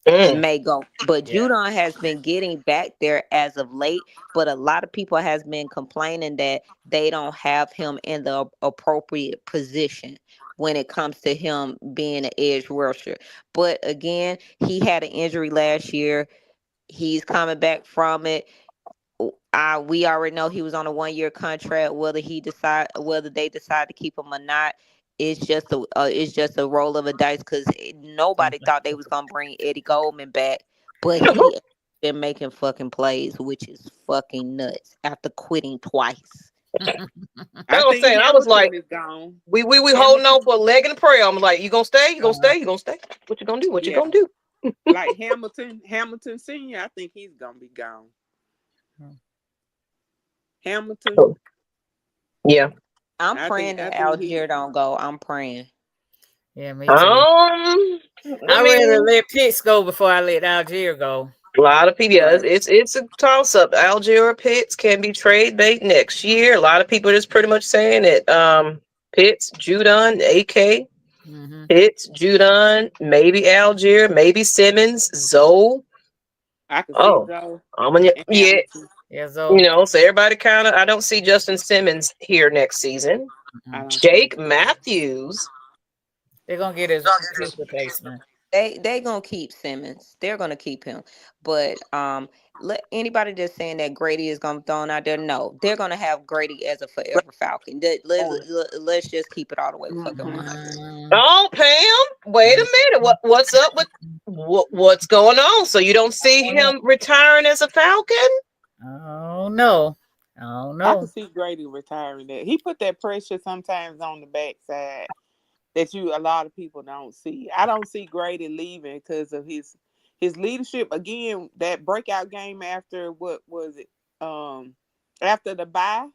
may go. But Judon has been getting back there as of late, but a lot of people has been complaining that they don't have him in the appropriate position when it comes to him being an edge rusher. But again, he had an injury last year. He's coming back from it. We already know he was on a 1-year contract. Whether they decide to keep him or not, it's just a roll of a dice, because nobody thought they was gonna bring Eddie Goldman back, but he been making fucking plays, which is fucking nuts after quitting twice. That's what I'm saying. I was like, is gone. we holding on for a leg and a prayer. I'm like, you gonna stay? You gonna stay? You gonna stay? What you gonna do? What you gonna do? Like Hamilton Senior, I think he's gonna be gone. Hamilton. Oh. Yeah. I'm praying that Algier don't go. I'm praying. Yeah, me too. I rather let Pitts go before I let Algier go. A lot of people, it's a toss up. Algier or Pitts can be trade bait next year. A lot of people are just pretty much saying it. Pitts, Judon, AK, Pitts, Judon, maybe Algier, maybe Simmons, Zoe. I can see Zoe. Zoe. You know, so everybody kind of. I don't see Justin Simmons here next season. Jake Matthews. They're gonna get his replacement. They gonna keep Simmons. They're gonna keep him. But let anybody just saying that Grady is gonna be thrown out there. No, they're gonna have Grady as a forever Falcon. Let's just keep it all the way fucking 100. Oh, Pam, wait a minute. What's up with what's going on? So you don't see him retiring as a Falcon? Oh no. I can see Grady retiring that. He put that pressure sometimes on the backside that a lot of people don't see. I don't see Grady leaving because of his leadership. Again, that breakout game after what was it? After the bye,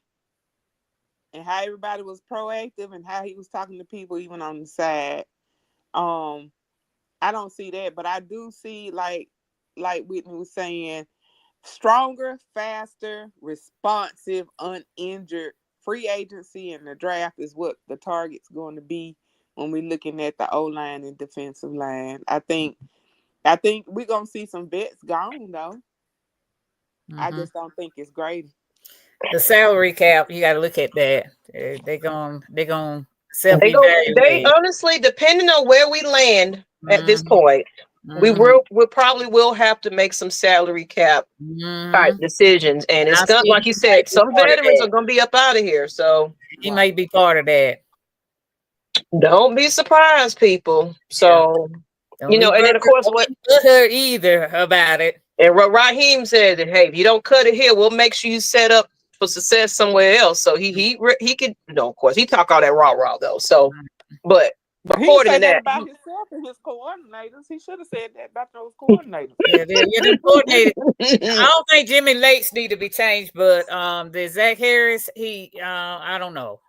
and how everybody was proactive and how he was talking to people even on the side. I don't see that, but I do see like Whitney was saying, stronger, faster, responsive, uninjured free agency and the draft is what the target's going to be when we're looking at the O-line and defensive line. I think we're going to see some vets gone, though. I just don't think it's great. The salary cap, you got to look at that. They're going self-evaluate. They honestly, depending on where we land at this point, we probably will have to make some salary cap type decisions. And it's not like you said, some veterans are going to be up out of here. So he might be part of that. Don't be surprised, people. So, and then of course, what her either about it. And what Raheem said that, hey, if you don't cut it here, we'll make sure you set up for success somewhere else. So he could, of course, he talk all that rah though. So, but according to that about himself and his coordinators, he should have said that about those coordinators. The coordinators. I don't think Jimmy Lates need to be changed, but the Zach Harris, I don't know.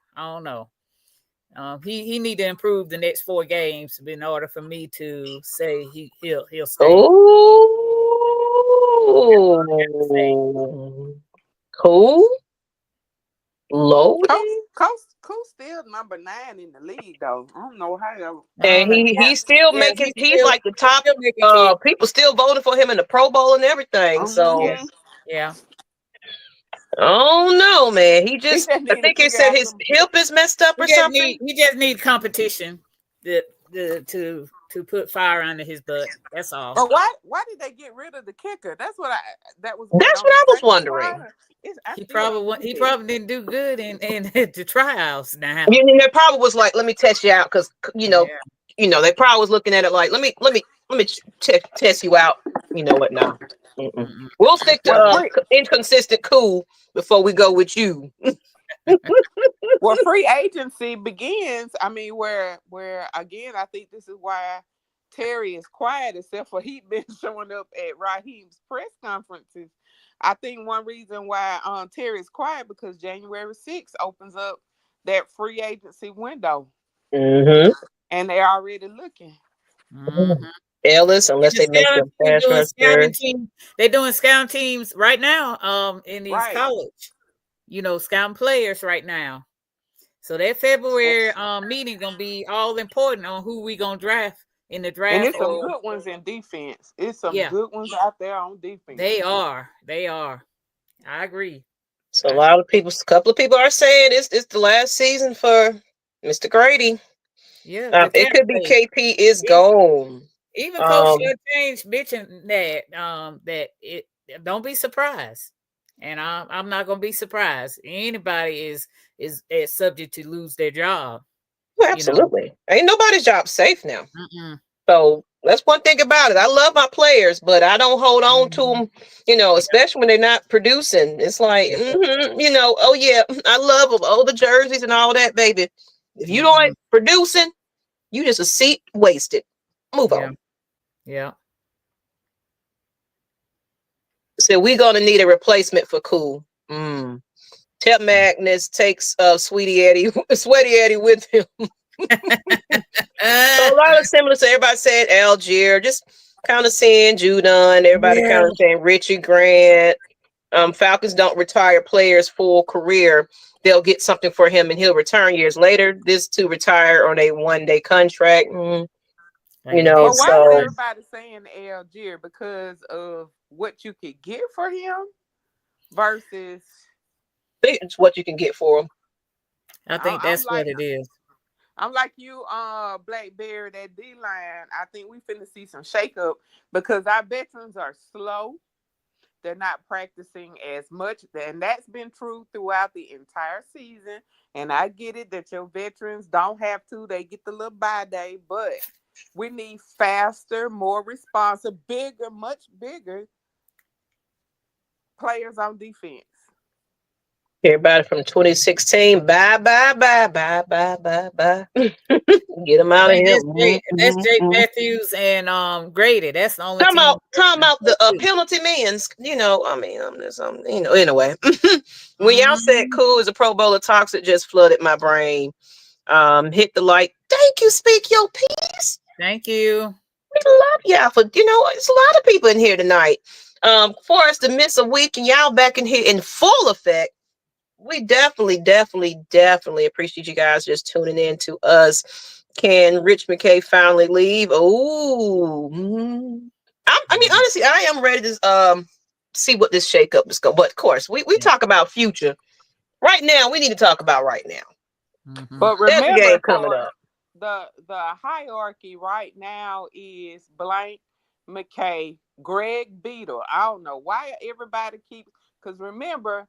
He need to improve the next 4 games in order for me to say he'll stay. Oh, cool. Low. Cool's still number 9 in the league, though. I don't know how. And he's still making. He's like the top. People still voting for him in the Pro Bowl and everything. So yeah. Oh no, man! I think he said his hip is messed up or something. He just needs competition to put fire under his butt. That's all. But why did they get rid of the kicker? That's what I was wondering. He probably didn't do good in the tryouts now. They probably was like, let me test you out because they probably was looking at it like, let me test you out. You know what? No, we'll stick to inconsistent cool before we go with you. Well, free agency begins. I mean, where again, I think this is why Terry is quiet, except for he been showing up at Raheem's press conferences. I think one reason why Terry is quiet because January 6th opens up that free agency window, and they're already looking. Ellis, unless they make them fast transfers. They're doing scouting teams right now. In these college, scouting players right now. So that February meeting gonna be all important on who we gonna draft in the draft. And it's some good ones in defense. It's some good ones out there on defense. They are. I agree. So a couple of people are saying it's the last season for Mr. Grady. Yeah, it could be KP is gone. Even Coach James bitching that it don't be surprised, and I'm not gonna be surprised. Anybody is subject to lose their job. Well, absolutely, ain't nobody's job safe now. So That's one thing about it. I love my players, but I don't hold on to them, especially when they're not producing. It's like, oh yeah, I love them. Oh, the jerseys and all that, baby. If you don't like producing, you just a seat wasted. Move on. Yeah. So we're going to need a replacement for Cool. Tip Magnus takes Sweaty Eddie with him. So a lot of similar to everybody said Algier, just kind of saying Judon, everybody kind of saying Richie Grant. Falcons don't retire players' full career. They'll get something for him and he'll return years later. This to retire on a one-day contract. But why is everybody saying Algier? Because of what you could get for him versus I think it's what you can get for him. I think that's what it is. I'm like you, Blackberry, that D-line. I think we finna see some shakeup because our veterans are slow. They're not practicing as much. And that's been true throughout the entire season. And I get it that your veterans don't have to. They get the little bye day. But we need faster, more responsive, bigger, much bigger players on defense. Everybody from 2016, bye. Get them out of here. That's Jake Matthews and Grady. That's the only talking about the penalty men's. Anyway. When y'all said Cool is a Pro Bowler, Toxic just flooded my brain. Hit the like. Thank you. Speak your piece. Thank you. We love y'all for it's a lot of people in here tonight. For us to miss a week and y'all back in here in full effect. We definitely appreciate you guys just tuning in to us. Can Rich McKay finally leave? Oh, honestly, I am ready to see what this shakeup is going. But of course, we talk about future. Right now, we need to talk about right now. But remember, game coming up. The hierarchy right now is Blank, McKay, Greg Beadle. I don't know why everybody keeps, because remember.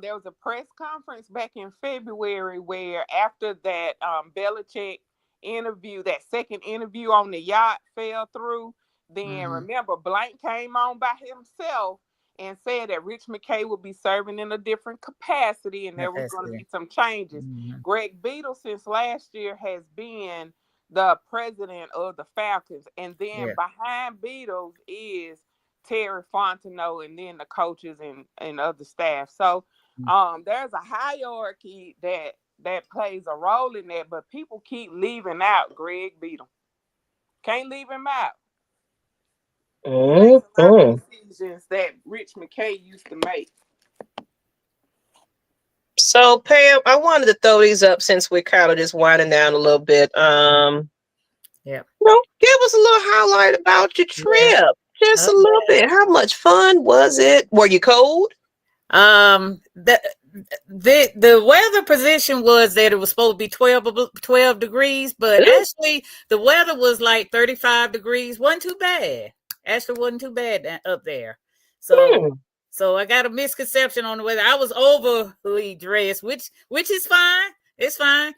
There was a press conference back in February where after that Belichick interview, that second interview on the yacht fell through, then remember Blank came on by himself and said that Rich McKay would be serving in a different capacity and there was going to be some changes. Greg Beadle since last year has been the president of the Falcons, and then behind Beadle is Terry Fontenot and then the coaches and other staff. So there's a hierarchy that plays a role in that, but people keep leaving out Greg Beadle. Can't leave him out. Makes a lot of decisions that Rich McKay used to make. So Pam, I wanted to throw these up since we're kind of just winding down a little bit. Give us a little highlight about your trip. Just a little bit. How much fun was it? Were you cold? The weather position was that it was supposed to be 12 degrees, but actually the weather was like 35 degrees. Wasn't too bad. Actually wasn't too bad up there. So I got a misconception on the weather. I was overly dressed, which is fine. It's fine.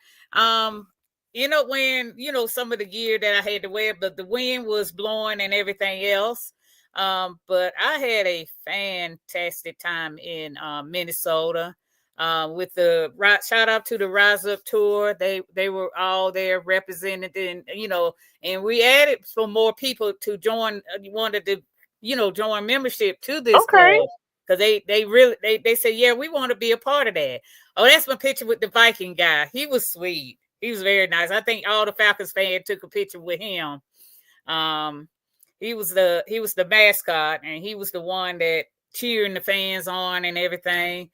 When, some of the gear that I had to wear, but the wind was blowing and everything else. But I had a fantastic time in Minnesota with the shout out to the Rise Up tour. They were all there represented, and we added for more people to join. Wanted to, join membership to this club because they said, yeah, we want to be a part of that. Oh, that's my picture with the Viking guy. He was sweet. He was very nice. I think all the Falcons fans took a picture with him. He was the mascot, and he was the one that cheering the fans on and everything.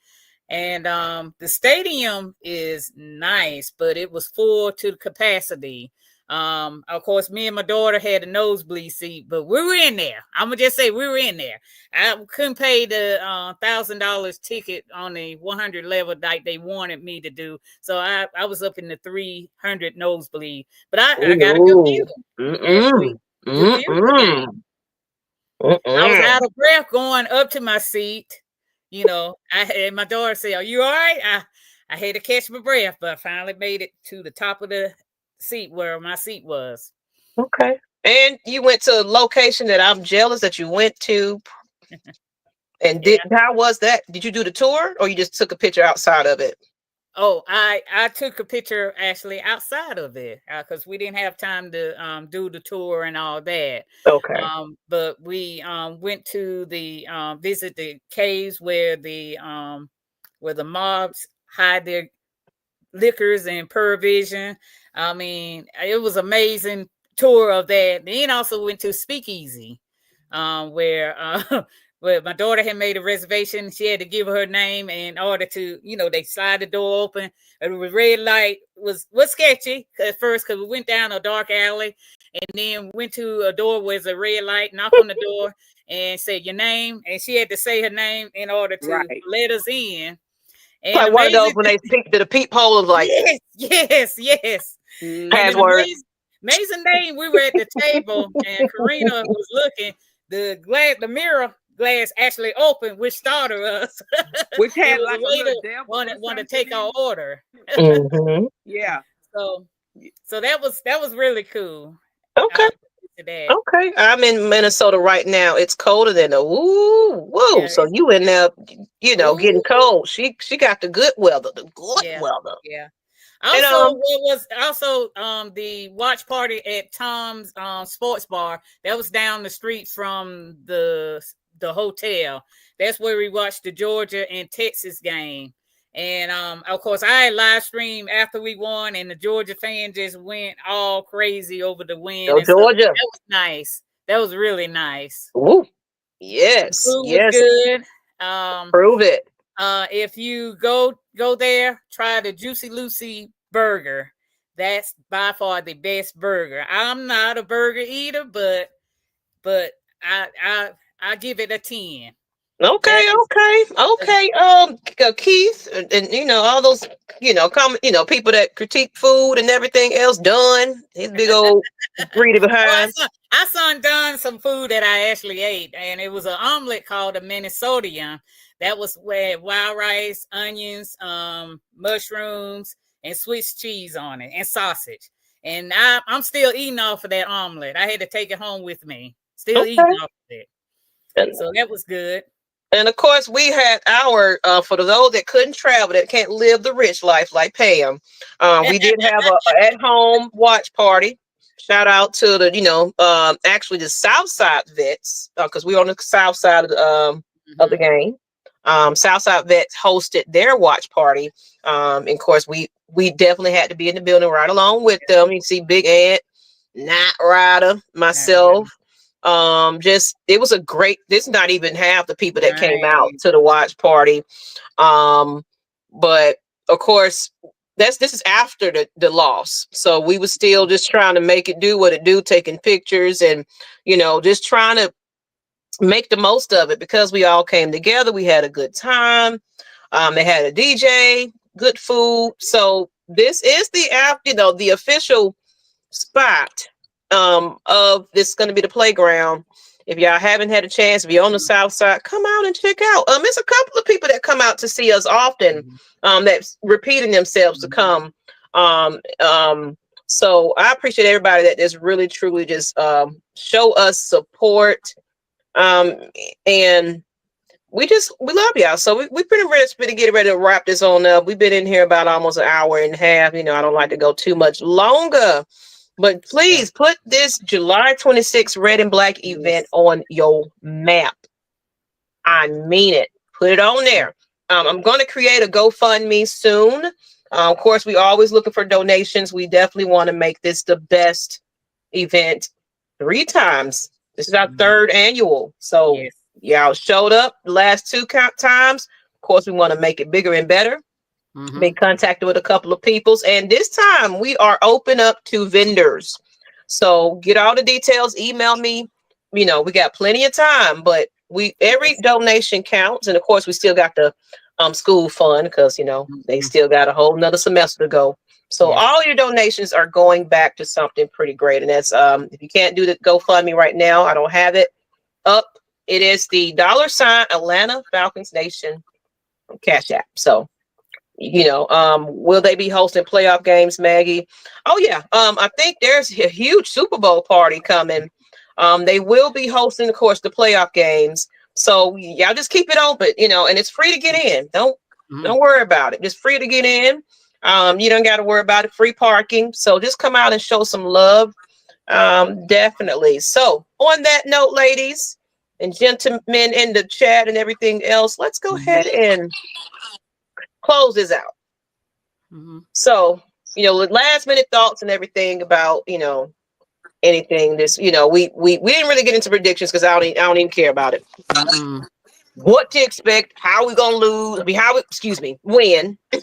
And the stadium is nice, but it was full to capacity. Of course, me and my daughter had a nosebleed seat, but we were in there. I'm gonna just say we were in there. I couldn't pay the $1,000 ticket on the 100 level like they wanted me to do, so I was up in the 300 nosebleed. But I got a good view. I was out of breath going up to my seat. And my daughter said, "Are you all right?" I had to catch my breath, but I finally made it to the top of the seat where my seat was. Okay. And you went to a location that I'm jealous that you went to. And how was that? Did you do the tour or you just took a picture outside of it? Oh, I took a picture actually outside of it because we didn't have time to do the tour and all that. Okay. But we went to the visit the caves where the mobs hide their liquors and provision. I mean, it was amazing tour of that. Then also went to Speakeasy, where where my daughter had made a reservation. She had to give her name in order to, they slide the door open. And the red light was sketchy at first because we went down a dark alley and then went to a door where there's a red light, knock on the door and said your name. And she had to say her name in order to let us in. And like one of those when they peek to the peephole of like yes. Password. Amazing name. We were at the table and Karina was looking. The mirror glass actually opened, which started us. Which had like a want to take our order. Mm-hmm. Yeah. So that was really cool. Okay. Okay. I'm in Minnesota right now. It's colder than a woo. Yeah, so you in there, getting cold. She got the good weather. Weather. Yeah. Also, was the watch party at Tom's Sports Bar that was down the street from the hotel. That's where we watched the Georgia and Texas game. And of course, I live streamed after we won, and the Georgia fan just went all crazy over the win. Oh, Georgia! That was nice. That was really nice. Ooh, yes, was good. Prove it. If you go there, try the Juicy Lucy burger. That's by far the best burger. I'm not a burger eater, but I give it a 10. Okay. Keith, and all those, people that critique food and everything else. Done his big old greedy behind. I saw done some food that I actually ate, and it was an omelet called a Minnesotian. That was where wild rice, onions, mushrooms, and Swiss cheese on it, and sausage. And I'm still eating off of that omelet. I had to take it home with me. Still eating off of it. So that was good. And of course, we had our for those that couldn't travel, that can't live the rich life like Pam. We did have a at-home watch party. Shout out to the actually the South Side vets because we were on the South Side of the game. South Side vets hosted their watch party. And of course, we definitely had to be in the building right along with them. You see Big Ed, Nyght, Ryder, myself. It was a great, this is not even half the people that came out to the watch party. But of course this is after the loss. So we were still just trying to make it do what it do, taking pictures and, just trying to make the most of it because we all came together. We had a good time. They had a DJ, good food. So this is the official spot of this going to be the playground. If y'all haven't had a chance, if you're on the South Side, come out and check out. It's a couple of people that come out to see us often, that's repeating themselves to come. So I appreciate everybody that just really truly just show us support. And we love y'all. So we pretty ready to get ready to wrap this on up. We've been in here about almost an hour and a half. I don't like to go too much longer. But please put this July 26th Red and Black event on your map. I mean it. Put it on there. I'm going to create a GoFundMe soon. Of course, we always looking for donations. We definitely want to make this the best event 3 times. This is our 3rd annual. So y'all showed up the last 2 times. Of course, we want to make it bigger and better. Been contacted with a couple of peoples, and this time we are open up to vendors. So get all the details, email me. We got plenty of time, but every donation counts. And of course, we still got the school fund because they still got a whole nother semester to go. So all your donations are going back to something pretty great. And that's if you can't do the GoFundMe right now, I don't have it up. It is the $ Atlanta Falcons Nation Cash App. So Will they be hosting playoff games, Maggie? Oh yeah. I think there's a huge Super Bowl party coming. They will be hosting, of course, the playoff games. So y'all just keep it open, and it's free to get in. Don't worry about it. It's free to get in. You don't got to worry about it. Free parking. So just come out and show some love. Definitely. So on that note, ladies and gentlemen in the chat and everything else, let's go ahead and close this out. So, with last minute thoughts and everything about, anything this, we didn't really get into predictions because I don't even care about it. What to expect, how we gonna lose, win. I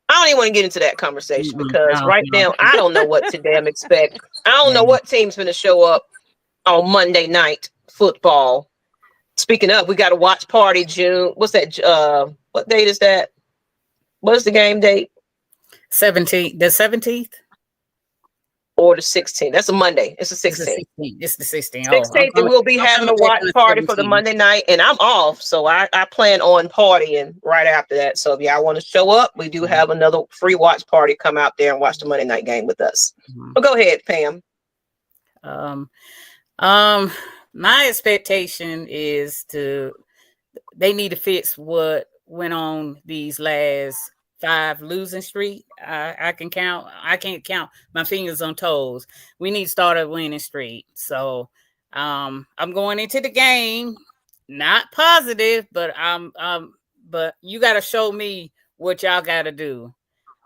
don't even want to get into that conversation because right now I don't know what to damn expect. I don't know what team's gonna show up on Monday Night Football. Speaking of, we got a watch party June. What's that? What date is that? What is the game date? 17th. The 17th or the 16th. That's a Monday. It's the 16th. It's the 16th. 16th, and we'll be having a watch party for the Monday night, and I'm off, so I plan on partying right after that. So if y'all want to show up, we do have another free watch party. Come out there and watch the Monday night game with us. But go ahead, Pam. My expectation is they need to fix what went on these last 5 losing streak. I can't count my fingers on toes. We need to start a winning streak. So I'm going into the game not positive, but but you got to show me what y'all got to do.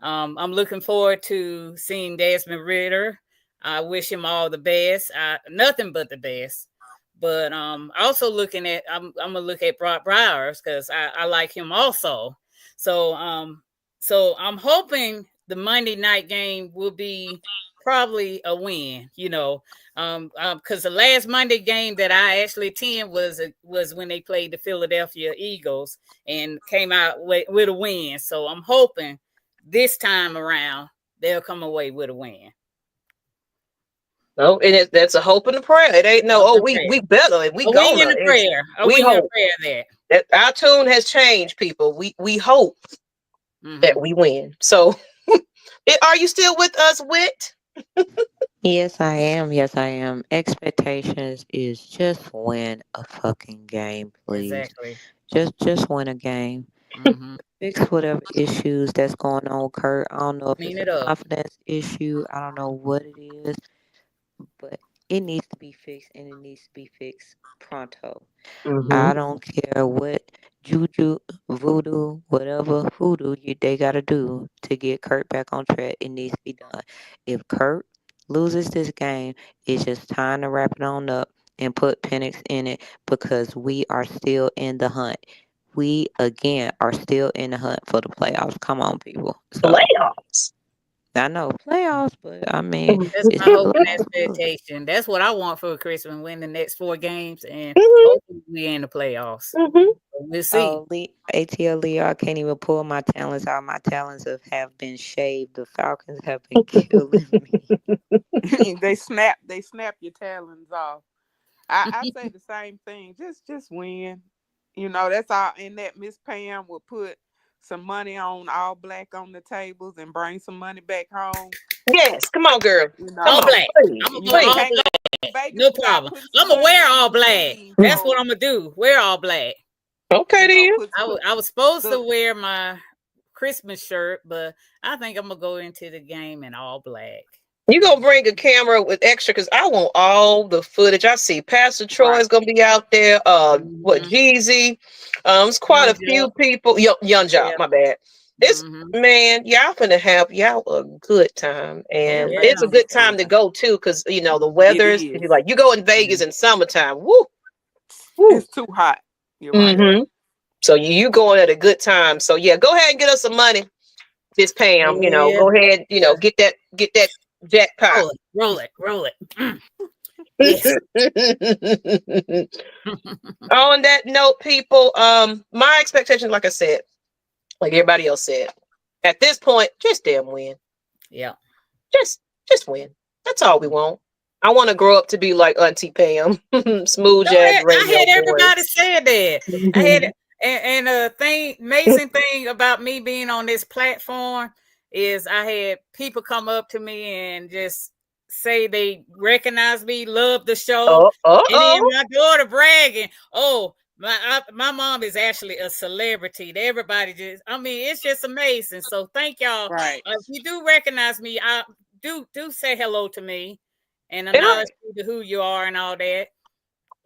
I'm looking forward to seeing Desmond Ryder. I wish him all the best. Nothing but the best. But also I'm gonna look at Brock Bowers because I like him also. So I'm hoping the Monday night game will be probably a win, because the last Monday game that I actually attended was when they played the Philadelphia Eagles and came out with a win. So I'm hoping this time around they'll come away with a win. No, and that's a hope and a prayer. It ain't we better and we go in a prayer. We hope that our tune has changed, people. We hope that we win. So, are you still with us, Wit? Yes, I am. Yes, I am. Expectations is just win a fucking game, please. Exactly. Just win a game. Fix whatever issues that's going on, Kirk. I don't know if it's a confidence issue. I don't know what it is. But it needs to be fixed, and it needs to be fixed pronto. I don't care what juju, voodoo, whatever hoodoo they got to do to get Kirk back on track. It needs to be done. If Kirk loses this game, it's just time to wrap it on up and put Penix in it because we are still in the hunt. We, again, are still in the hunt for the playoffs. Come on, people. Playoffs? I know playoffs, but I mean, that's my hope and expectation. That's what I want for Christmas: win the next 4 games, and hopefully we in the playoffs. We'll see. ATL Leo, I can't even pull my talents out. My talents have been shaved. The Falcons have been killing me. They snap your talons off. I say the same thing. Just win. That's all. And that Miss Pam will put some money on all black on the tables and bring some money back home. Yes, come on, girl. All black. I'm gonna wear all black. No problem. I'm gonna wear all black. That's what I'm gonna do. Wear all black. Okay, then. I was supposed to wear my Christmas shirt, but I think I'm gonna go into the game in all black. You gonna bring a camera with extra because I want all the footage. I see Pastor Troy's gonna be out there. Jeezy. It's quite a few people. Young Job, my bad. It's man, y'all finna have y'all a good time, and it's a good time to go too because the weather's you go in Vegas in summertime. Woo, it's too hot. You're right. So you going at a good time. So yeah, go ahead and get us some money, Miss Pam. Go ahead, get that jackpot. Roll it. Yes. On that note, people, my expectations, like I said, like everybody else said, at this point, just damn win. Yeah. Just win. That's all we want. I want to grow up to be like Auntie Pam, smooth jazz. I had everybody say that. And amazing thing about me being on this platform is I had people come up to me and just say they recognize me, love the show, and then my daughter bragging, "Oh, my mom is actually a celebrity." Everybody just, I mean, it's just amazing. So thank y'all. Right. If you do recognize me, I do say hello to me and acknowledge who you are and all that.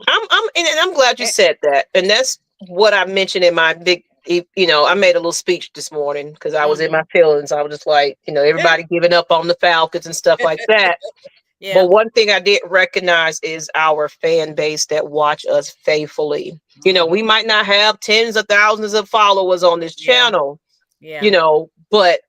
I'm glad you said that, and that's what I mentioned in my big. I made a little speech this morning because I was in my feelings. I was just like, everybody giving up on the Falcons and stuff like that. Yeah. But one thing I did recognize is our fan base that watch us faithfully. We might not have tens of thousands of followers on this channel, but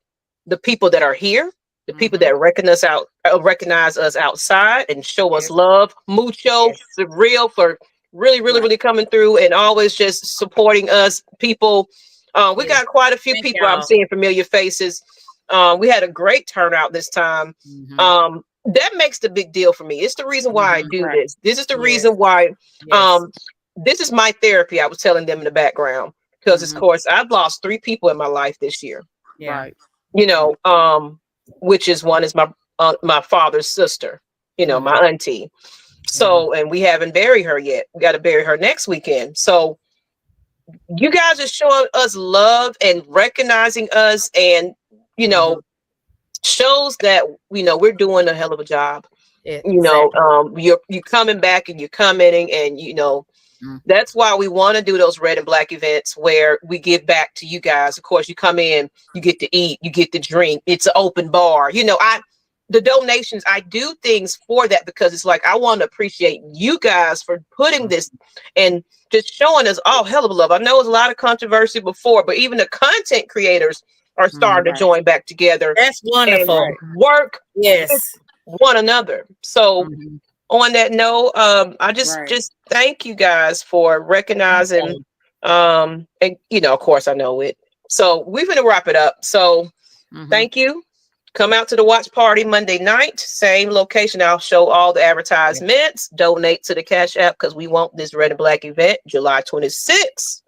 the people that are here, the people that recognize us outside and show us love, mucho, real for really coming through and always just supporting us. People, we got quite a few people. I'm seeing familiar faces. We had a great turnout this time. That makes the big deal for me. It's the reason why I do this. This is the reason why. This is my therapy. I was telling them in the background because, of course, I've lost 3 people in my life this year. Right. Which is one is my father's sister. My auntie. So, and we haven't buried her yet. We got to bury her next weekend. So, you guys are showing us love and recognizing us, and shows that we're doing a hell of a job. You're coming back and you're commenting, and that's why we want to do those red and black events where we give back to you guys. Of course, you come in, you get to eat, you get to drink. It's an open bar. The donations, I do things for that because it's like I want to appreciate you guys for putting this and just showing us all hell of a love. I know it was a lot of controversy before, but even the content creators are starting to join back together. That's wonderful. And work with one another. So on that note, I just thank you guys for recognizing and of course I know it. So we're gonna wrap it up. So thank you. Come out to the watch party Monday night, same location. I'll show all the advertisements. Donate to the Cash App because we want this red and black event July 26th.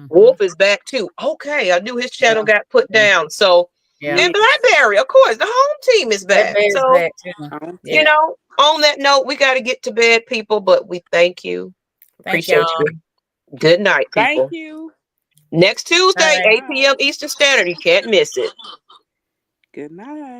Wolf is back too. Okay, I knew his channel got put down. So and Blackberry, of course, the home team is back. So on that note, we got to get to bed, people. But we thank you. Appreciate you. Good night, people. Thank you. Next Tuesday, 8 p.m. Eastern Standard. You can't miss it. Good night.